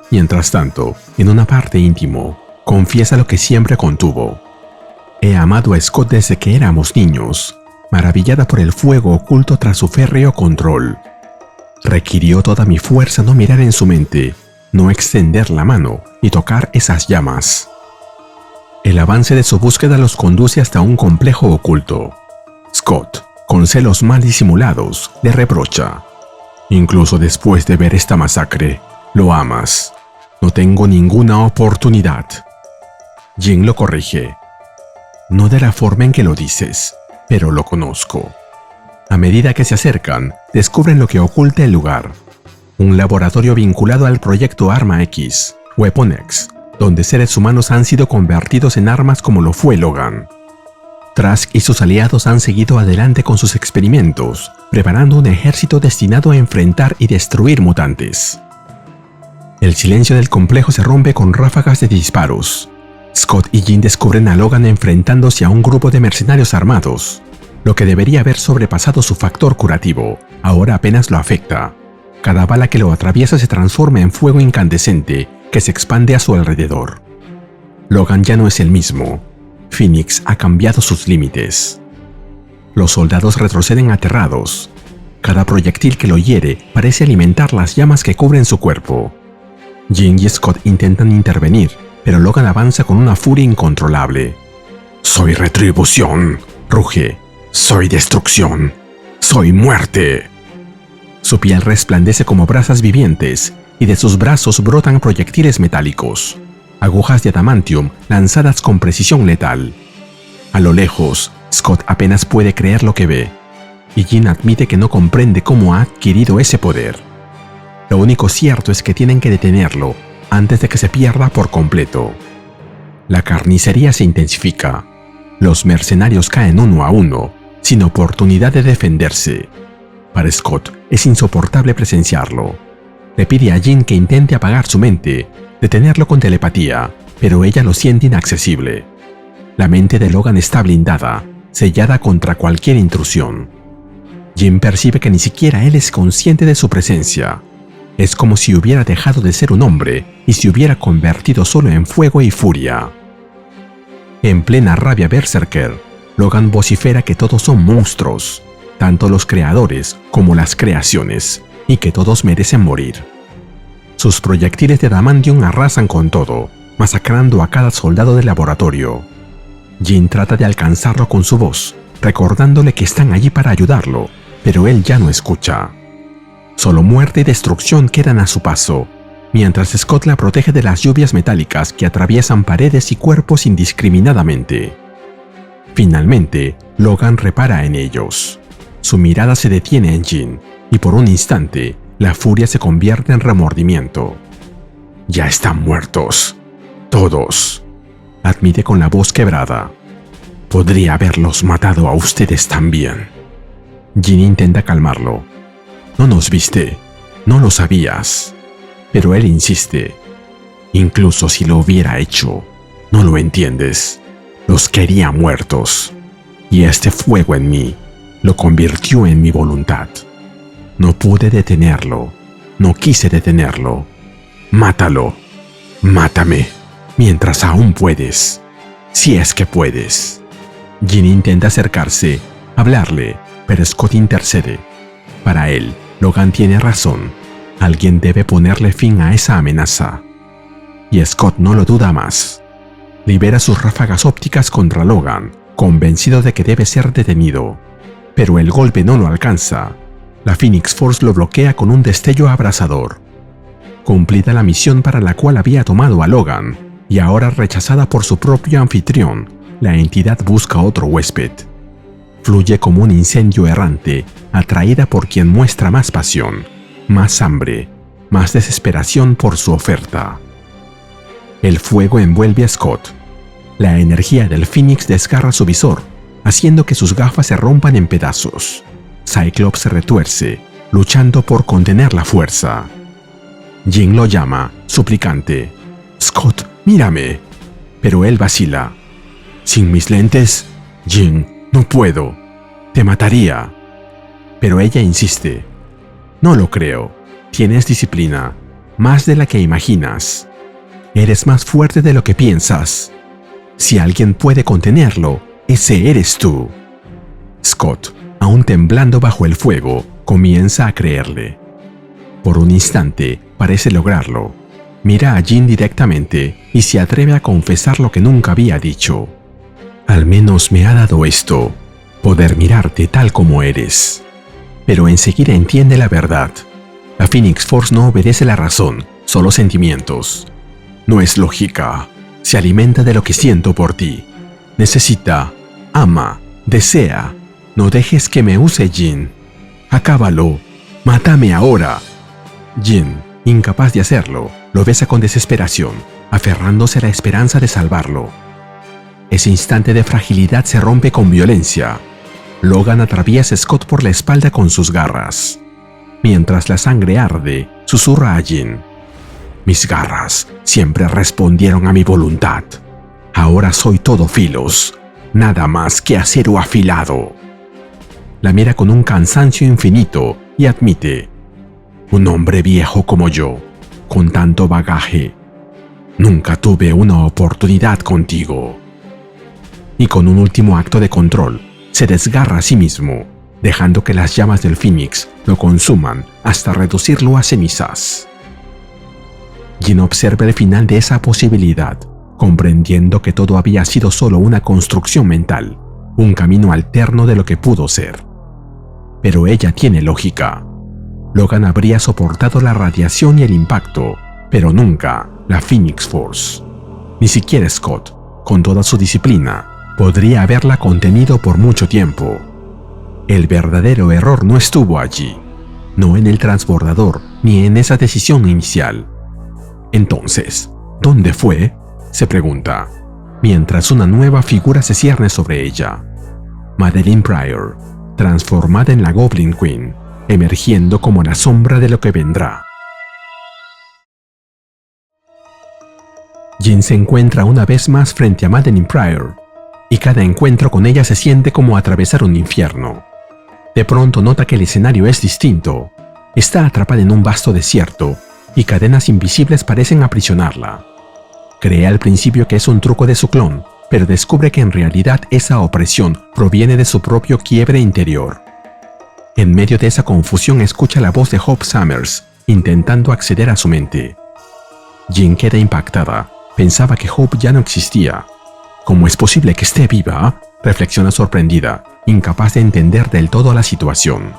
Mientras tanto, en una parte íntimo, confiesa lo que siempre contuvo. «He amado a Scott desde que éramos niños, maravillada por el fuego oculto tras su férreo control. Requirió toda mi fuerza no mirar en su mente, no extender la mano y tocar esas llamas». El avance de su búsqueda los conduce hasta un complejo oculto. Scott, con celos mal disimulados, le reprocha. «Incluso después de ver esta masacre, lo amas. No tengo ninguna oportunidad». Jean lo corrige. «No de la forma en que lo dices, pero lo conozco». A medida que se acercan, descubren lo que oculta el lugar. Un laboratorio vinculado al proyecto Arma X, Weapon X, donde seres humanos han sido convertidos en armas como lo fue Logan. Trask y sus aliados han seguido adelante con sus experimentos, preparando un ejército destinado a enfrentar y destruir mutantes. El silencio del complejo se rompe con ráfagas de disparos. Scott y Jean descubren a Logan enfrentándose a un grupo de mercenarios armados. Lo que debería haber sobrepasado su factor curativo, ahora apenas lo afecta. Cada bala que lo atraviesa se transforma en fuego incandescente que se expande a su alrededor. Logan ya no es el mismo. Phoenix ha cambiado sus límites. Los soldados retroceden aterrados. Cada proyectil que lo hiere parece alimentar las llamas que cubren su cuerpo. Jean y Scott intentan intervenir, pero Logan avanza con una furia incontrolable. «Soy Retribución», Ruge. Soy destrucción. Soy muerte. Su piel resplandece como brasas vivientes y de sus brazos brotan proyectiles metálicos, agujas de adamantium lanzadas con precisión letal. A lo lejos, Scott apenas puede creer lo que ve, y Jin admite que no comprende cómo ha adquirido ese poder. Lo único cierto es que tienen que detenerlo antes de que se pierda por completo. La carnicería se intensifica. Los mercenarios caen uno a uno, sin oportunidad de defenderse. Para Scott es insoportable presenciarlo. Le pide a Jin que intente apagar su mente, detenerlo con telepatía, pero ella lo siente inaccesible. La mente de Logan está blindada, sellada contra cualquier intrusión. Jin percibe que ni siquiera él es consciente de su presencia. Es como si hubiera dejado de ser un hombre y se hubiera convertido solo en fuego y furia. En plena rabia berserker, Logan vocifera que todos son monstruos, tanto los creadores como las creaciones, y que todos merecen morir. Sus proyectiles de adamantium arrasan con todo, masacrando a cada soldado del laboratorio. Jin trata de alcanzarlo con su voz, recordándole que están allí para ayudarlo, pero él ya no escucha. Solo muerte y destrucción quedan a su paso, mientras Scott la protege de las lluvias metálicas que atraviesan paredes y cuerpos indiscriminadamente. Finalmente, Logan repara en ellos. Su mirada se detiene en Jin, y por un instante, la furia se convierte en remordimiento. «Ya están muertos. Todos», admite con la voz quebrada. «Podría haberlos matado a ustedes también». Jin intenta calmarlo. «No nos viste. No lo sabías». Pero él insiste. «Incluso si lo hubiera hecho, no lo entiendes. Los quería muertos. Y este fuego en mí lo convirtió en mi voluntad. No pude detenerlo. No quise detenerlo. Mátalo. Mátame. Mientras aún puedes. Si es que puedes». Jin intenta acercarse, hablarle, pero Scott intercede. Para él, Logan tiene razón. Alguien debe ponerle fin a esa amenaza. Y Scott no lo duda más. Libera sus ráfagas ópticas contra Logan, convencido de que debe ser detenido. Pero el golpe no lo alcanza. La Phoenix Force lo bloquea con un destello abrasador. Cumplida la misión para la cual había tomado a Logan, y ahora rechazada por su propio anfitrión, la entidad busca otro huésped. Fluye como un incendio errante, atraída por quien muestra más pasión, más hambre, más desesperación por su oferta. El fuego envuelve a Scott. La energía del Phoenix desgarra su visor, haciendo que sus gafas se rompan en pedazos. Cyclops se retuerce, luchando por contener la fuerza. Jin lo llama, suplicante. «Scott, mírame». Pero él vacila. «Sin mis lentes, Jin, no puedo. Te mataría». Pero ella insiste. «No lo creo. Tienes disciplina, más de la que imaginas. Eres más fuerte de lo que piensas. Si alguien puede contenerlo, ese eres tú». Scott, aún temblando bajo el fuego, comienza a creerle. Por un instante, parece lograrlo. Mira a Jin directamente y se atreve a confesar lo que nunca había dicho. «Al menos me ha dado esto, poder mirarte tal como eres». Pero enseguida entiende la verdad. La Phoenix Force no obedece la razón, solo sentimientos. No es lógica. Se alimenta de lo que siento por ti. Necesita, ama, desea. No dejes que me use, Jin. Acábalo. Mátame ahora. Jin, incapaz de hacerlo, lo besa con desesperación, aferrándose a la esperanza de salvarlo. Ese instante de fragilidad se rompe con violencia. Logan atraviesa a Scott por la espalda con sus garras. Mientras la sangre arde, susurra a Jin. «Mis garras siempre respondieron a mi voluntad. Ahora soy todo filos, nada más que acero afilado». La mira con un cansancio infinito y admite. «Un hombre viejo como yo, con tanto bagaje. Nunca tuve una oportunidad contigo». Y con un último acto de control, se desgarra a sí mismo, dejando que las llamas del Phoenix lo consuman hasta reducirlo a cenizas. Jin observa el final de esa posibilidad, comprendiendo que todo había sido solo una construcción mental, un camino alterno de lo que pudo ser. Pero ella tiene lógica. Logan habría soportado la radiación y el impacto, pero nunca la Phoenix Force. Ni siquiera Scott, con toda su disciplina, podría haberla contenido por mucho tiempo. El verdadero error no estuvo allí, no en el transbordador ni en esa decisión inicial. Entonces, ¿dónde fue?, se pregunta, mientras una nueva figura se cierne sobre ella. Madeline Pryor, transformada en la Goblin Queen, emergiendo como la sombra de lo que vendrá. Jean se encuentra una vez más frente a Madeline Pryor, y cada encuentro con ella se siente como atravesar un infierno. De pronto nota que el escenario es distinto. Está atrapada en un vasto desierto, y cadenas invisibles parecen aprisionarla. Cree al principio que es un truco de su clon, pero descubre que en realidad esa opresión proviene de su propio quiebre interior. En medio de esa confusión escucha la voz de Hope Summers, intentando acceder a su mente. Jean queda impactada. Pensaba que Hope ya no existía. ¿Cómo es posible que esté viva?, reflexiona sorprendida, incapaz de entender del todo la situación.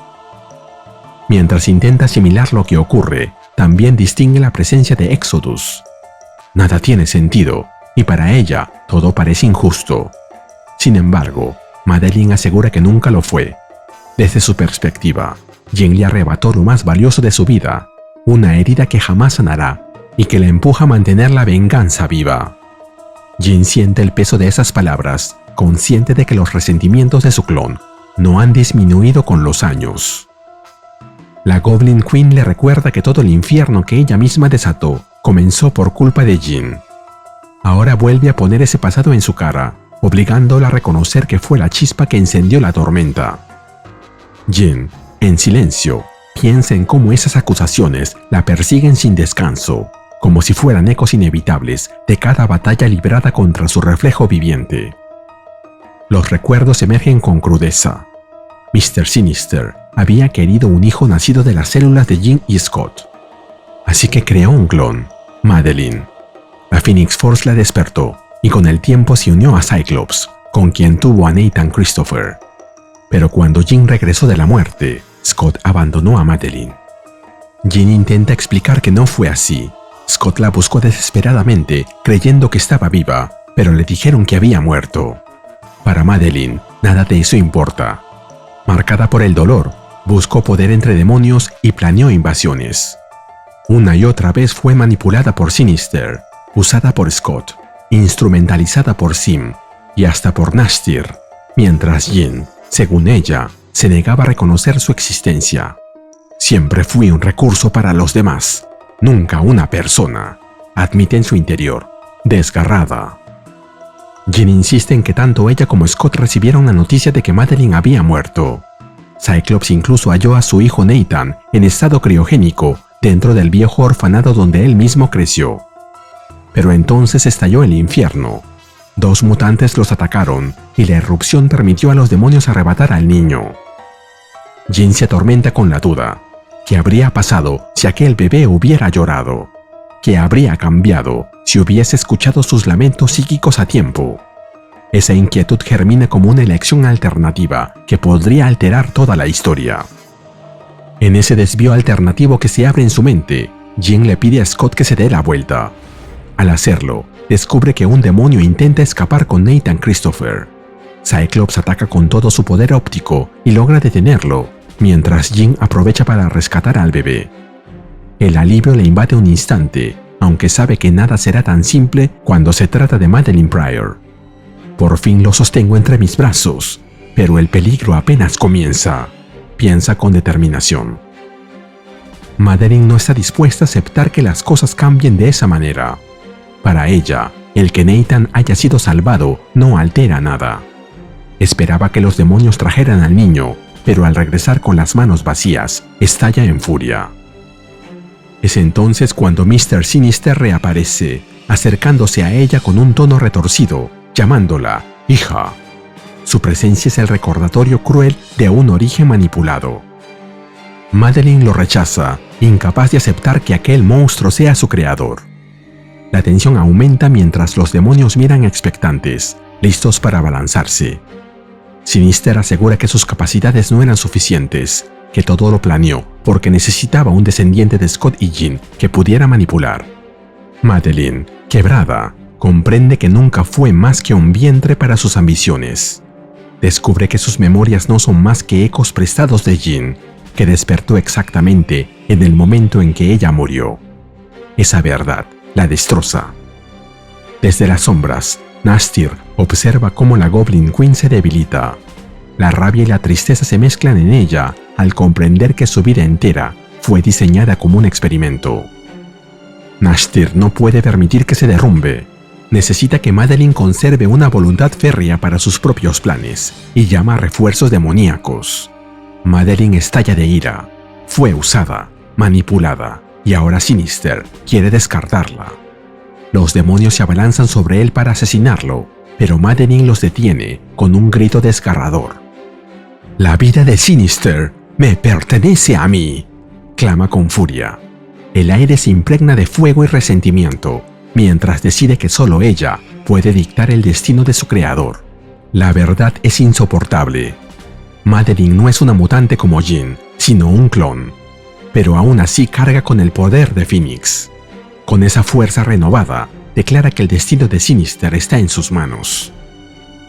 Mientras intenta asimilar lo que ocurre, también distingue la presencia de Exodus. Nada tiene sentido, y para ella todo parece injusto. Sin embargo, Madeline asegura que nunca lo fue. Desde su perspectiva, Jean le arrebató lo más valioso de su vida, una herida que jamás sanará y que le empuja a mantener la venganza viva. Jean siente el peso de esas palabras, consciente de que los resentimientos de su clon no han disminuido con los años. La Goblin Queen le recuerda que todo el infierno que ella misma desató comenzó por culpa de Jean. Ahora vuelve a poner ese pasado en su cara, obligándola a reconocer que fue la chispa que encendió la tormenta. Jean, en silencio, piensa en cómo esas acusaciones la persiguen sin descanso, como si fueran ecos inevitables de cada batalla librada contra su reflejo viviente. Los recuerdos emergen con crudeza. Mr. Sinister había querido un hijo nacido de las células de Jean y Scott. Así que creó un clon, Madeline. La Phoenix Force la despertó y con el tiempo se unió a Cyclops, con quien tuvo a Nathan Christopher. Pero cuando Jean regresó de la muerte, Scott abandonó a Madeline. Jean intenta explicar que no fue así. Scott la buscó desesperadamente, creyendo que estaba viva, pero le dijeron que había muerto. Para Madeline, nada de eso importa. Marcada por el dolor, buscó poder entre demonios y planeó invasiones. Una y otra vez fue manipulada por Sinister, usada por Scott, instrumentalizada por Sim y hasta por Nashtir, mientras Jean, según ella, se negaba a reconocer su existencia. Siempre fui un recurso para los demás, nunca una persona, admite en su interior, desgarrada. Jean insiste en que tanto ella como Scott recibieron la noticia de que Madeline había muerto. Cyclops incluso halló a su hijo Nathan en estado criogénico dentro del viejo orfanato donde él mismo creció. Pero entonces estalló el infierno. 2 mutantes los atacaron y la erupción permitió a los demonios arrebatar al niño. Jean se atormenta con la duda. ¿Qué habría pasado si aquel bebé hubiera llorado? ¿Qué habría cambiado si hubiese escuchado sus lamentos psíquicos a tiempo? Esa inquietud germina como una elección alternativa que podría alterar toda la historia. En ese desvío alternativo que se abre en su mente, Jean le pide a Scott que se dé la vuelta. Al hacerlo, descubre que un demonio intenta escapar con Nathan Christopher. Cyclops ataca con todo su poder óptico y logra detenerlo, mientras Jean aprovecha para rescatar al bebé. El alivio le invade un instante, aunque sabe que nada será tan simple cuando se trata de Madeline Pryor. Por fin lo sostengo entre mis brazos, pero el peligro apenas comienza, piensa con determinación. Madeline no está dispuesta a aceptar que las cosas cambien de esa manera. Para ella, el que Nathan haya sido salvado no altera nada. Esperaba que los demonios trajeran al niño, pero al regresar con las manos vacías, estalla en furia. Es entonces cuando Mr. Sinister reaparece, acercándose a ella con un tono retorcido, llamándola hija. Su presencia es el recordatorio cruel de un origen manipulado. Madeline lo rechaza, incapaz de aceptar que aquel monstruo sea su creador. La tensión aumenta mientras los demonios miran expectantes, listos para abalanzarse. Sinister asegura que sus capacidades no eran suficientes, que todo lo planeó porque necesitaba un descendiente de Scott y Jean que pudiera manipular. Madeline, quebrada, comprende que nunca fue más que un vientre para sus ambiciones. Descubre que sus memorias no son más que ecos prestados de Jean, que despertó exactamente en el momento en que ella murió. Esa verdad la destroza. Desde las sombras, Nastir observa cómo la Goblin Queen se debilita. La rabia y la tristeza se mezclan en ella al comprender que su vida entera fue diseñada como un experimento. Nastir no puede permitir que se derrumbe. Necesita que Madeline conserve una voluntad férrea para sus propios planes y llama a refuerzos demoníacos. Madeline estalla de ira. Fue usada, manipulada, y ahora Sinister quiere descartarla. Los demonios se abalanzan sobre él para asesinarlo, pero Madeline los detiene con un grito desgarrador. «La vida de Sinister me pertenece a mí», clama con furia. El aire se impregna de fuego y resentimiento, mientras decide que solo ella puede dictar el destino de su creador. La verdad es insoportable. Madeline no es una mutante como Jean, sino un clon, pero aún así carga con el poder de Phoenix. Con esa fuerza renovada, declara que el destino de Sinister está en sus manos.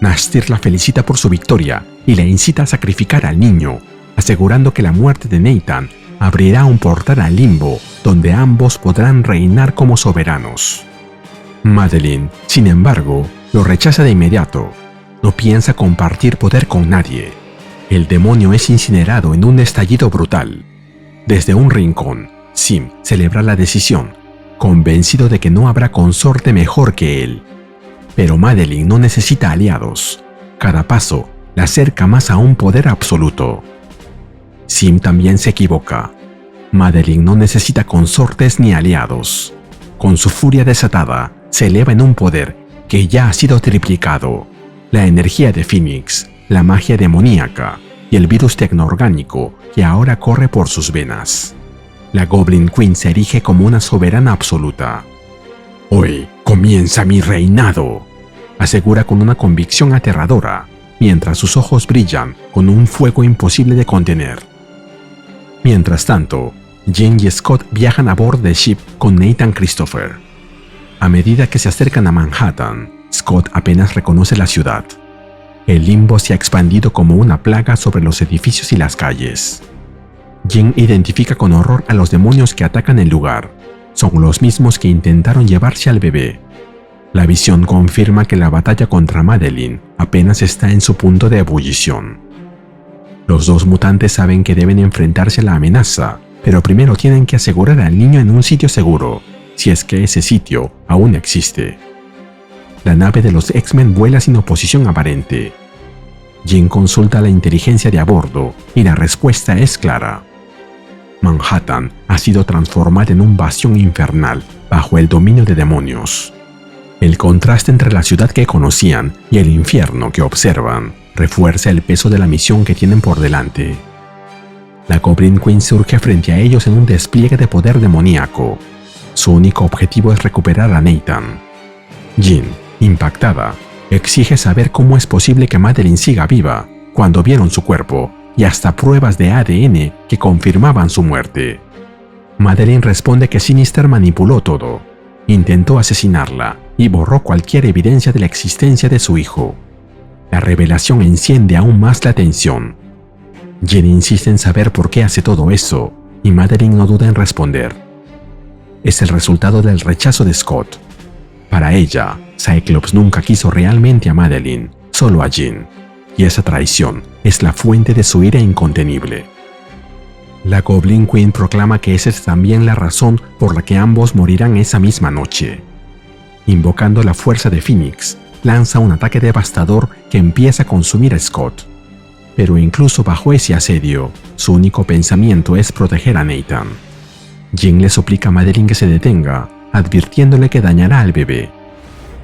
Nastir la felicita por su victoria y la incita a sacrificar al niño, asegurando que la muerte de Nathan abrirá un portal al limbo donde ambos podrán reinar como soberanos. Madeline, sin embargo, lo rechaza de inmediato. No piensa compartir poder con nadie. El demonio es incinerado en un estallido brutal. Desde un rincón, Sim celebra la decisión, convencido de que no habrá consorte mejor que él. Pero Madeline no necesita aliados. Cada paso la acerca más a un poder absoluto. Sim también se equivoca. Madeline no necesita consortes ni aliados. Con su furia desatada, se eleva en un poder que ya ha sido triplicado. La energía de Phoenix, la magia demoníaca y el virus tecnoorgánico que ahora corre por sus venas. La Goblin Queen se erige como una soberana absoluta. «Hoy comienza mi reinado», asegura con una convicción aterradora, mientras sus ojos brillan con un fuego imposible de contener. Mientras tanto, Jean y Scott viajan a bordo del ship con Nathan Christopher. A medida que se acercan a Manhattan, Scott apenas reconoce la ciudad. El limbo se ha expandido como una plaga sobre los edificios y las calles. Jean identifica con horror a los demonios que atacan el lugar. Son los mismos que intentaron llevarse al bebé. La visión confirma que la batalla contra Madeline apenas está en su punto de ebullición. Los dos mutantes saben que deben enfrentarse a la amenaza, pero primero tienen que asegurar al niño en un sitio seguro, si es que ese sitio aún existe. La nave de los X-Men vuela sin oposición aparente. Jean consulta la inteligencia de a bordo y la respuesta es clara. Manhattan ha sido transformada en un bastión infernal bajo el dominio de demonios. El contraste entre la ciudad que conocían y el infierno que observan refuerza el peso de la misión que tienen por delante. La Goblin Queen surge frente a ellos en un despliegue de poder demoníaco. Su único objetivo es recuperar a Nathan. Jean, impactada, exige saber cómo es posible que Madeline siga viva cuando vieron su cuerpo y hasta pruebas de ADN que confirmaban su muerte. Madeline responde que Sinister manipuló todo, intentó asesinarla y borró cualquier evidencia de la existencia de su hijo. La revelación enciende aún más la tensión. Jean insiste en saber por qué hace todo eso y Madeline no duda en responder. Es el resultado del rechazo de Scott. Para ella, Cyclops nunca quiso realmente a Madeline, solo a Jean, y esa traición es la fuente de su ira incontenible. La Goblin Queen proclama que esa es también la razón por la que ambos morirán esa misma noche. Invocando la fuerza de Phoenix, lanza un ataque devastador que empieza a consumir a Scott. Pero incluso bajo ese asedio, su único pensamiento es proteger a Nathan. Jean le suplica a Madeline que se detenga, advirtiéndole que dañará al bebé.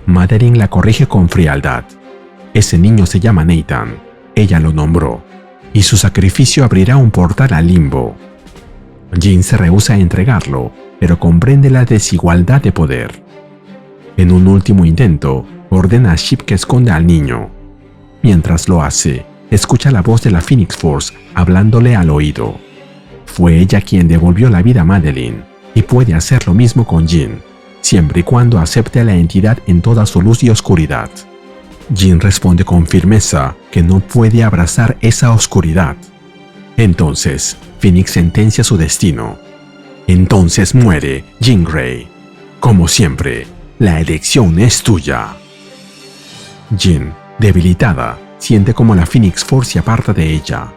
Madeline la corrige con frialdad. Ese niño se llama Nathan, ella lo nombró, y su sacrificio abrirá un portal al limbo. Jean se rehúsa a entregarlo, pero comprende la desigualdad de poder. En un último intento, ordena a Chip que esconda al niño. Mientras lo hace, escucha la voz de la Phoenix Force hablándole al oído. Fue ella quien devolvió la vida a Madeline y puede hacer lo mismo con Jin, siempre y cuando acepte a la entidad en toda su luz y oscuridad. Jin responde con firmeza que no puede abrazar esa oscuridad. Entonces, Phoenix sentencia su destino. Entonces muere Jean Grey. Como siempre, la elección es tuya. Jin, debilitada, siente como la Phoenix Force se aparta de ella.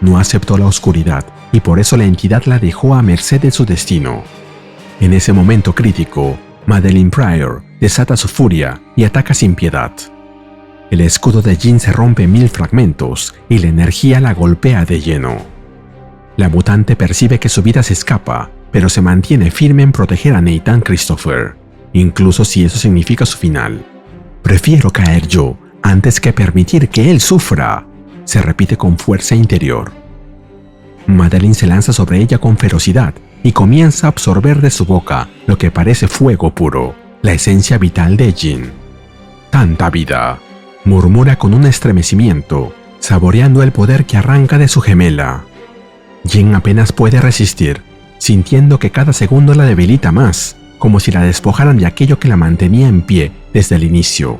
No aceptó la oscuridad y por eso la entidad la dejó a merced de su destino. En ese momento crítico, Madeline Pryor desata su furia y ataca sin piedad. El escudo de Jin se rompe en 1000 fragmentos y la energía la golpea de lleno. La mutante percibe que su vida se escapa, pero se mantiene firme en proteger a Nathan Christopher, incluso si eso significa su final. Prefiero caer yo antes que permitir que él sufra, se repite con fuerza interior. Madeline se lanza sobre ella con ferocidad y comienza a absorber de su boca lo que parece fuego puro, la esencia vital de Jin. Tanta vida, murmura con un estremecimiento, saboreando el poder que arranca de su gemela. Jin apenas puede resistir, sintiendo que cada segundo la debilita más, como si la despojaran de aquello que la mantenía en pie desde el inicio.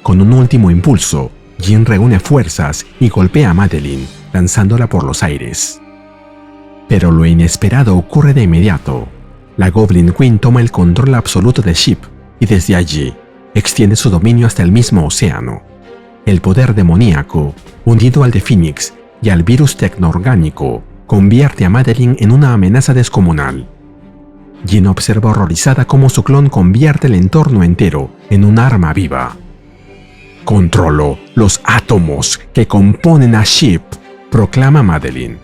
Con un último impulso, Jin reúne fuerzas y golpea a Madeline, lanzándola por los aires. Pero lo inesperado ocurre de inmediato. La Goblin Queen toma el control absoluto de Ship y desde allí extiende su dominio hasta el mismo océano. El poder demoníaco, unido al de Phoenix y al virus tecnoorgánico, convierte a Madeline en una amenaza descomunal. Jin observa horrorizada cómo su clon convierte el entorno entero en un arma viva. «Controlo los átomos que componen a Ship», proclama Madeline.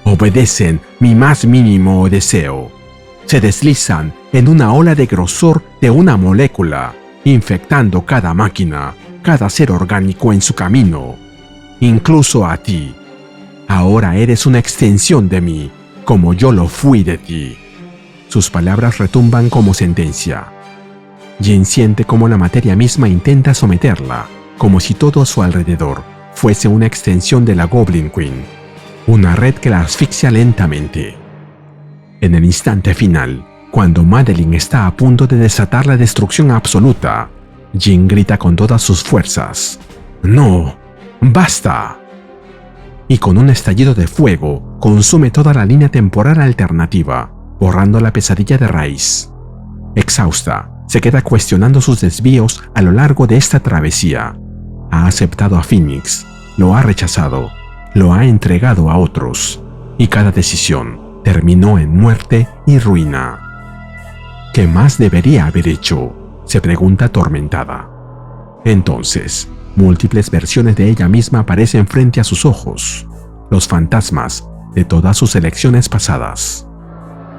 «Obedecen mi más mínimo deseo. Se deslizan en una ola de grosor de una molécula, infectando cada máquina, cada ser orgánico en su camino. Incluso a ti. Ahora eres una extensión de mí, como yo lo fui de ti». Sus palabras retumban como sentencia. Jin siente como la materia misma intenta someterla, como si todo a su alrededor fuese una extensión de la Goblin Queen, una red que la asfixia lentamente. En el instante final, cuando Madeline está a punto de desatar la destrucción absoluta, Jin grita con todas sus fuerzas: «¡No! ¡Basta!». Y con un estallido de fuego, consume toda la línea temporal alternativa, borrando la pesadilla de raíz. Exhausta, se queda cuestionando sus desvíos a lo largo de esta travesía. Ha aceptado a Phoenix, lo ha rechazado, lo ha entregado a otros, y cada decisión terminó en muerte y ruina. ¿Qué más debería haber hecho?, se pregunta atormentada. Entonces, múltiples versiones de ella misma aparecen frente a sus ojos, los fantasmas de todas sus elecciones pasadas.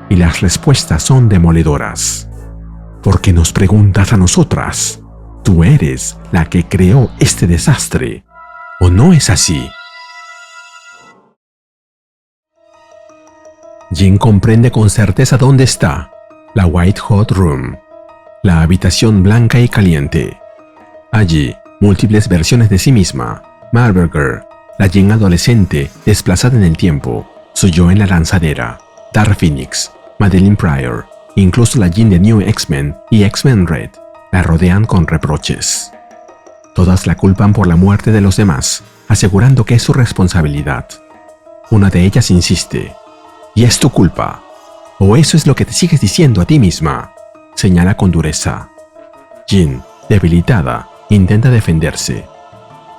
Y las respuestas son demoledoras. ¿Por qué nos preguntas a nosotras? Tú eres la que creó este desastre, ¿o no es así? Jin comprende con certeza dónde está, la White Hot Room, la habitación blanca y caliente. Allí, múltiples versiones de sí misma, Marburger, la Jin adolescente desplazada en el tiempo, su yo en la lanzadera, Dark Phoenix, Madeline Pryor, incluso la Jin de New X-Men y X-Men Red, la rodean con reproches. Todas la culpan por la muerte de los demás, asegurando que es su responsabilidad. Una de ellas insiste: «Y es tu culpa, o eso es lo que te sigues diciendo a ti misma», señala con dureza. Jin, debilitada, intenta defenderse.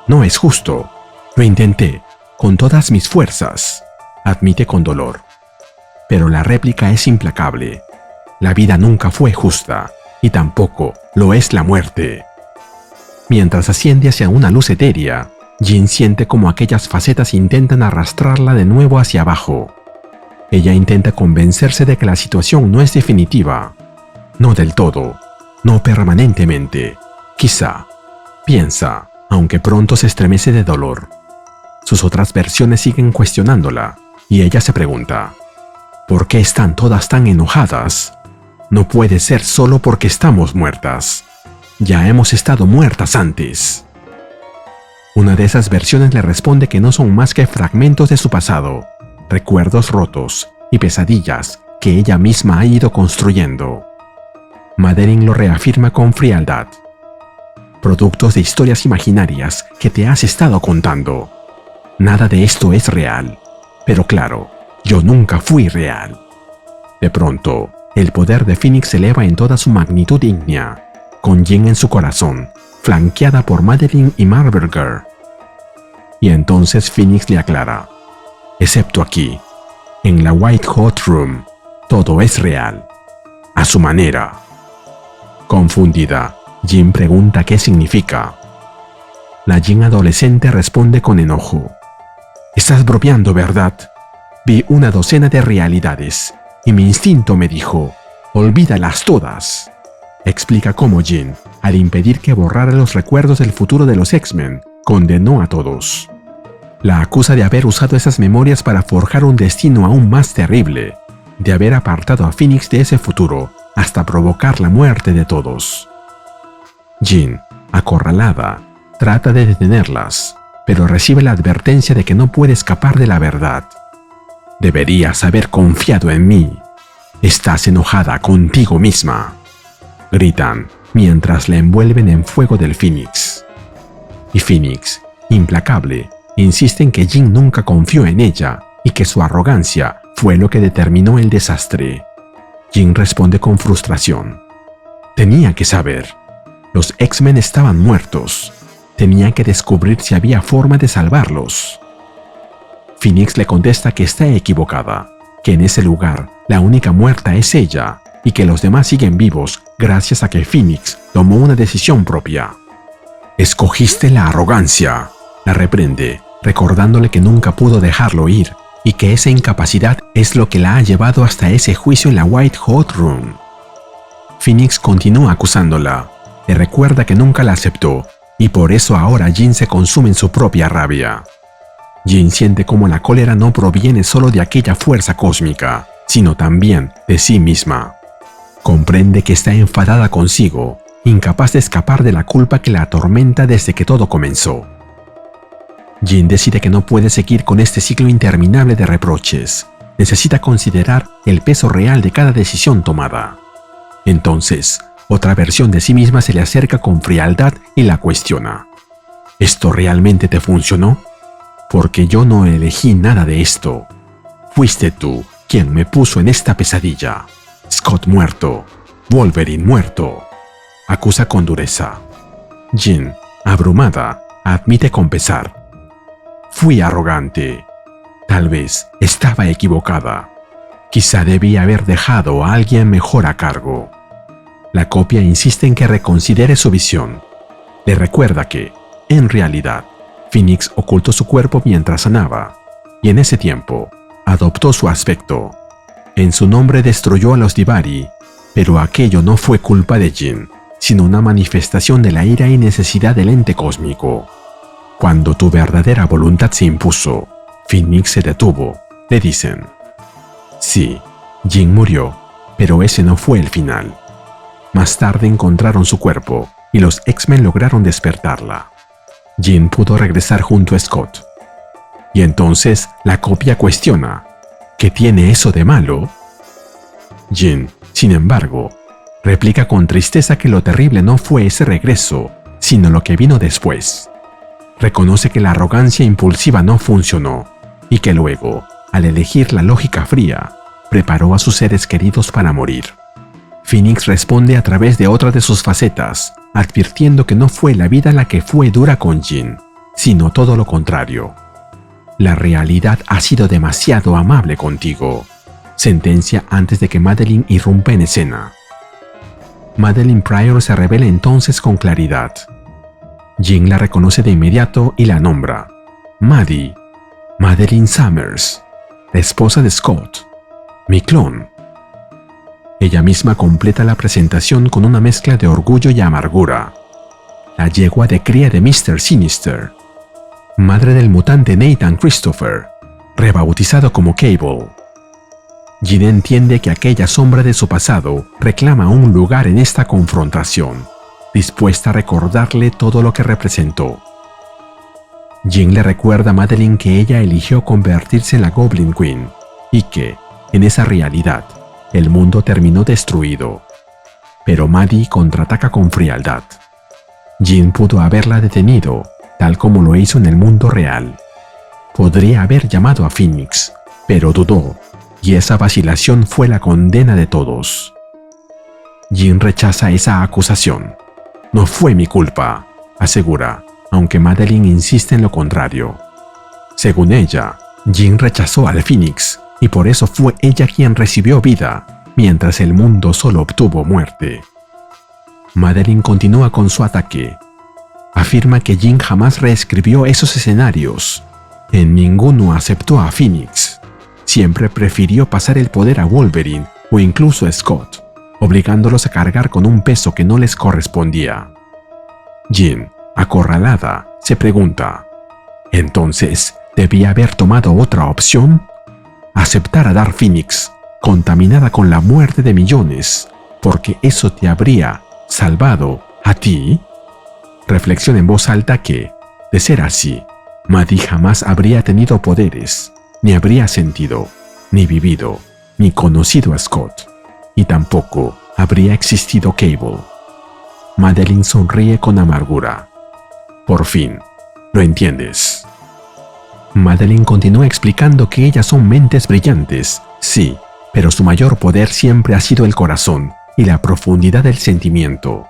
«No es justo. Lo intenté, con todas mis fuerzas», admite con dolor. Pero la réplica es implacable. La vida nunca fue justa, y tampoco lo es la muerte. Mientras asciende hacia una luz etérea, Jin siente como aquellas facetas intentan arrastrarla de nuevo hacia abajo. Ella intenta convencerse de que la situación no es definitiva. No del todo, no permanentemente. Quizá, piensa, aunque pronto se estremece de dolor. Sus otras versiones siguen cuestionándola, y ella se pregunta: ¿por qué están todas tan enojadas? No puede ser solo porque estamos muertas. Ya hemos estado muertas antes. Una de esas versiones le responde que no son más que fragmentos de su pasado, recuerdos rotos y pesadillas que ella misma ha ido construyendo. Madeline lo reafirma con frialdad. Productos de historias imaginarias que te has estado contando. Nada de esto es real. Pero claro, yo nunca fui real. De pronto, el poder de Phoenix se eleva en toda su magnitud ígnea, con Jin en su corazón, flanqueada por Madeline y Marble Girl. Y entonces Phoenix le aclara, excepto aquí, en la White Hot Room, todo es real, a su manera. Confundida, Jin pregunta qué significa. La Jin adolescente responde con enojo. Estás bromeando, ¿verdad? Vi una docena de realidades y mi instinto me dijo, olvídalas todas. Explica cómo Jin, al impedir que borrara los recuerdos del futuro de los X-Men, condenó a todos. La acusa de haber usado esas memorias para forjar un destino aún más terrible, de haber apartado a Phoenix de ese futuro hasta provocar la muerte de todos. Jin, acorralada, trata de detenerlas, pero recibe la advertencia de que no puede escapar de la verdad. Deberías haber confiado en mí. Estás enojada contigo misma. Gritan mientras la envuelven en fuego del Phoenix. Y Phoenix, implacable, insiste en que Jin nunca confió en ella y que su arrogancia fue lo que determinó el desastre. Jin responde con frustración. Tenía que saber. Los X-Men estaban muertos. Tenía que descubrir si había forma de salvarlos. Phoenix le contesta que está equivocada, que en ese lugar la única muerta es ella y que los demás siguen vivos gracias a que Phoenix tomó una decisión propia. Escogiste la arrogancia, la reprende, recordándole que nunca pudo dejarlo ir y que esa incapacidad es lo que la ha llevado hasta ese juicio en la White Hot Room. Phoenix continúa acusándola, le recuerda que nunca la aceptó y por eso ahora Jin se consume en su propia rabia. Jin siente como la cólera no proviene solo de aquella fuerza cósmica, sino también de sí misma. Comprende que está enfadada consigo, incapaz de escapar de la culpa que la atormenta desde que todo comenzó. Jin decide que no puede seguir con este ciclo interminable de reproches. Necesita considerar el peso real de cada decisión tomada. Entonces, otra versión de sí misma se le acerca con frialdad y la cuestiona. ¿Esto realmente te funcionó? Porque yo no elegí nada de esto. Fuiste tú quien me puso en esta pesadilla. Scott muerto, Wolverine muerto. Acusa con dureza. Jin, abrumada, admite con pesar. Fui arrogante. Tal vez estaba equivocada. Quizá debía haber dejado a alguien mejor a cargo. La copia insiste en que reconsidere su visión. Le recuerda que, en realidad, Phoenix ocultó su cuerpo mientras sanaba, y en ese tiempo, adoptó su aspecto. En su nombre destruyó a los Divari, pero aquello no fue culpa de Jin, sino una manifestación de la ira y necesidad del ente cósmico. Cuando tu verdadera voluntad se impuso, Phoenix se detuvo, le dicen. Sí, Jin murió, pero ese no fue el final. Más tarde encontraron su cuerpo y los X-Men lograron despertarla. Jin pudo regresar junto a Scott. Y entonces la copia cuestiona, ¿qué tiene eso de malo? Jin, sin embargo, replica con tristeza que lo terrible no fue ese regreso, sino lo que vino después. Reconoce que la arrogancia impulsiva no funcionó y que luego, al elegir la lógica fría, preparó a sus seres queridos para morir. Phoenix responde a través de otra de sus facetas, advirtiendo que no fue la vida la que fue dura con Jin, sino todo lo contrario. La realidad ha sido demasiado amable contigo, sentencia antes de que Madeline irrumpa en escena. Madeline Pryor se revela entonces con claridad. Jin la reconoce de inmediato y la nombra. Maddie, Madeline Summers, la esposa de Scott, mi clon. Ella misma completa la presentación con una mezcla de orgullo y amargura. La yegua de cría de Mr. Sinister, madre del mutante Nathan Christopher, rebautizado como Cable. Jin entiende que aquella sombra de su pasado reclama un lugar en esta confrontación, dispuesta a recordarle todo lo que representó. Jin le recuerda a Madeline que ella eligió convertirse en la Goblin Queen y que, en esa realidad, el mundo terminó destruido. Pero Maddie contraataca con frialdad. Jin pudo haberla detenido, tal como lo hizo en el mundo real. Podría haber llamado a Phoenix, pero dudó, y esa vacilación fue la condena de todos. Jin rechaza esa acusación. No fue mi culpa, asegura, aunque Madeline insiste en lo contrario. Según ella, Jin rechazó al Phoenix, y por eso fue ella quien recibió vida, mientras el mundo solo obtuvo muerte. Madeline continúa con su ataque. Afirma que Jin jamás reescribió esos escenarios. En ninguno aceptó a Phoenix. Siempre prefirió pasar el poder a Wolverine o incluso a Scott, obligándolos a cargar con un peso que no les correspondía. Jin, acorralada, se pregunta, ¿entonces debía haber tomado otra opción? Aceptar a Dark Phoenix, contaminada con la muerte de millones, porque eso te habría salvado a ti. Reflexiona en voz alta que, de ser así, Maddie jamás habría tenido poderes, ni habría sentido, ni vivido, ni conocido a Scott, y tampoco habría existido Cable. Madeline sonríe con amargura. Por fin, lo entiendes. Madeline continúa explicando que ellas son mentes brillantes, sí, pero su mayor poder siempre ha sido el corazón y la profundidad del sentimiento.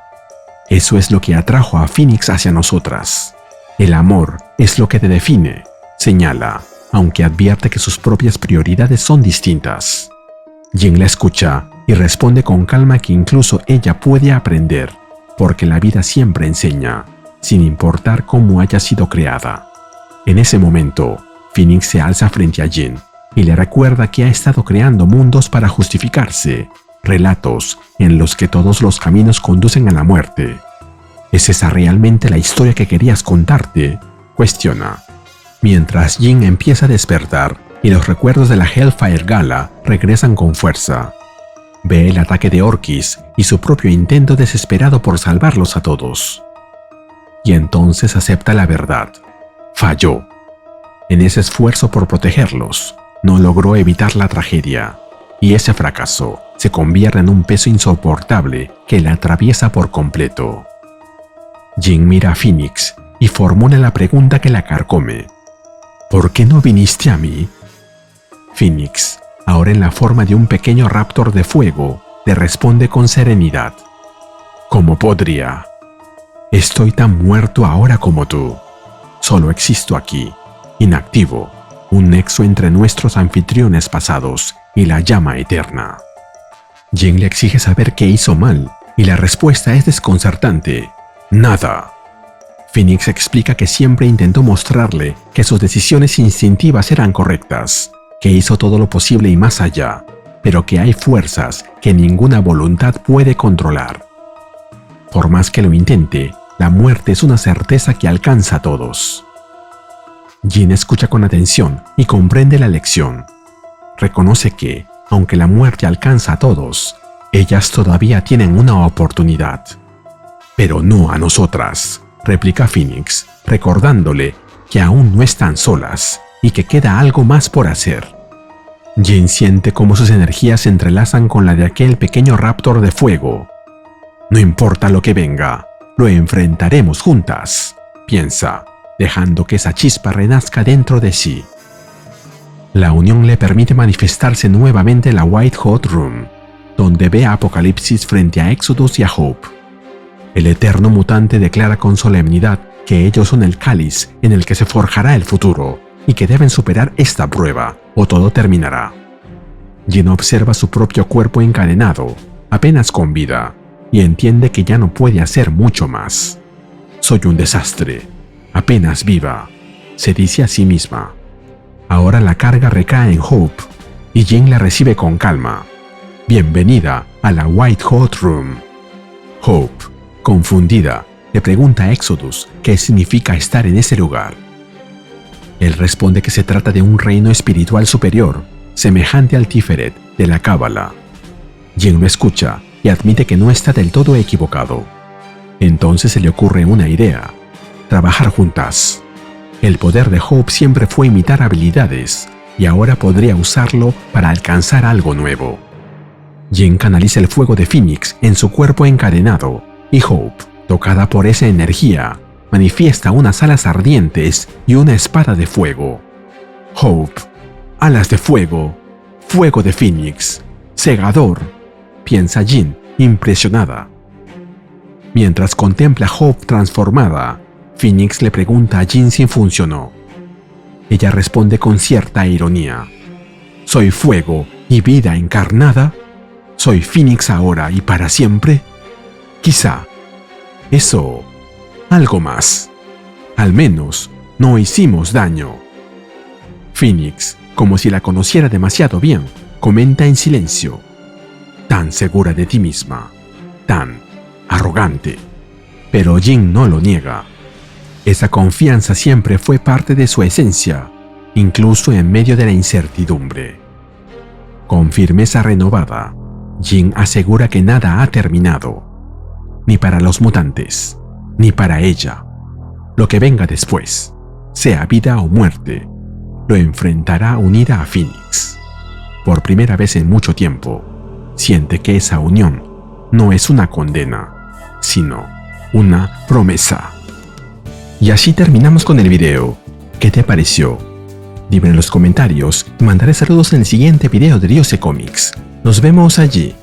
Eso es lo que atrajo a Phoenix hacia nosotras. El amor es lo que te define, señala, aunque advierte que sus propias prioridades son distintas. Jin la escucha y responde con calma que incluso ella puede aprender, porque la vida siempre enseña, sin importar cómo haya sido creada. En ese momento, Phoenix se alza frente a Jin y le recuerda que ha estado creando mundos para justificarse, relatos en los que todos los caminos conducen a la muerte. ¿Es esa realmente la historia que querías contarte?, cuestiona. Mientras Jin empieza a despertar y los recuerdos de la Hellfire Gala regresan con fuerza. Ve el ataque de Orchis y su propio intento desesperado por salvarlos a todos. Y entonces acepta la verdad. Falló. En ese esfuerzo por protegerlos, no logró evitar la tragedia, y ese fracaso se convierte en un peso insoportable que la atraviesa por completo. Jin mira a Phoenix y formula la pregunta que la carcome. ¿Por qué no viniste a mí? Phoenix, ahora en la forma de un pequeño raptor de fuego, le responde con serenidad. ¿Cómo podría? Estoy tan muerto ahora como tú. Solo existo aquí, inactivo, un nexo entre nuestros anfitriones pasados y la llama eterna. Jin le exige saber qué hizo mal, y la respuesta es desconcertante. Nada. Phoenix explica que siempre intentó mostrarle que sus decisiones instintivas eran correctas, que hizo todo lo posible y más allá, pero que hay fuerzas que ninguna voluntad puede controlar. Por más que lo intente, la muerte es una certeza que alcanza a todos. Jin escucha con atención y comprende la lección. Reconoce que, aunque la muerte alcanza a todos, ellas todavía tienen una oportunidad. Pero no a nosotras, replica Phoenix, recordándole que aún no están solas y que queda algo más por hacer. Jin siente cómo sus energías se entrelazan con la de aquel pequeño raptor de fuego. No importa lo que venga, lo enfrentaremos juntas, piensa, dejando que esa chispa renazca dentro de sí. La unión le permite manifestarse nuevamente en la White Hot Room, donde ve a Apocalipsis frente a Exodus y a Hope. El eterno mutante declara con solemnidad que ellos son el cáliz en el que se forjará el futuro y que deben superar esta prueba o todo terminará. Jin observa su propio cuerpo encadenado, apenas con vida, y entiende que ya no puede hacer mucho más. Soy un desastre, apenas viva, se dice a sí misma. Ahora la carga recae en Hope, y Jin la recibe con calma. Bienvenida a la White Hot Room. Hope, confundida, le pregunta a Exodus qué significa estar en ese lugar. Él responde que se trata de un reino espiritual superior, semejante al Tiferet de la Cábala. Jin lo escucha y admite que no está del todo equivocado. Entonces se le ocurre una idea: trabajar juntas. El poder de Hope siempre fue imitar habilidades, y ahora podría usarlo para alcanzar algo nuevo. Jin canaliza el fuego de Phoenix en su cuerpo encadenado, y Hope, tocada por esa energía, manifiesta unas alas ardientes y una espada de fuego. Hope, alas de fuego, fuego de Phoenix, cegador, piensa Jin, impresionada. Mientras contempla a Hope transformada, Phoenix le pregunta a Jin si funcionó. Ella responde con cierta ironía: ¿soy fuego y vida encarnada? ¿Soy Phoenix ahora y para siempre? Quizá. Eso. Algo más. Al menos, no hicimos daño. Phoenix, como si la conociera demasiado bien, comenta en silencio: tan segura de ti misma, tan arrogante. Pero Jin no lo niega. Esa confianza siempre fue parte de su esencia, incluso en medio de la incertidumbre. Con firmeza renovada, Jin asegura que nada ha terminado, ni para los mutantes, ni para ella. Lo que venga después, sea vida o muerte, lo enfrentará unida a Phoenix. Por primera vez en mucho tiempo, siente que esa unión no es una condena, sino una promesa. Y así terminamos con el video. ¿Qué te pareció? Dime en los comentarios y mandaré saludos en el siguiente video de Ryuse Comics. Nos vemos allí.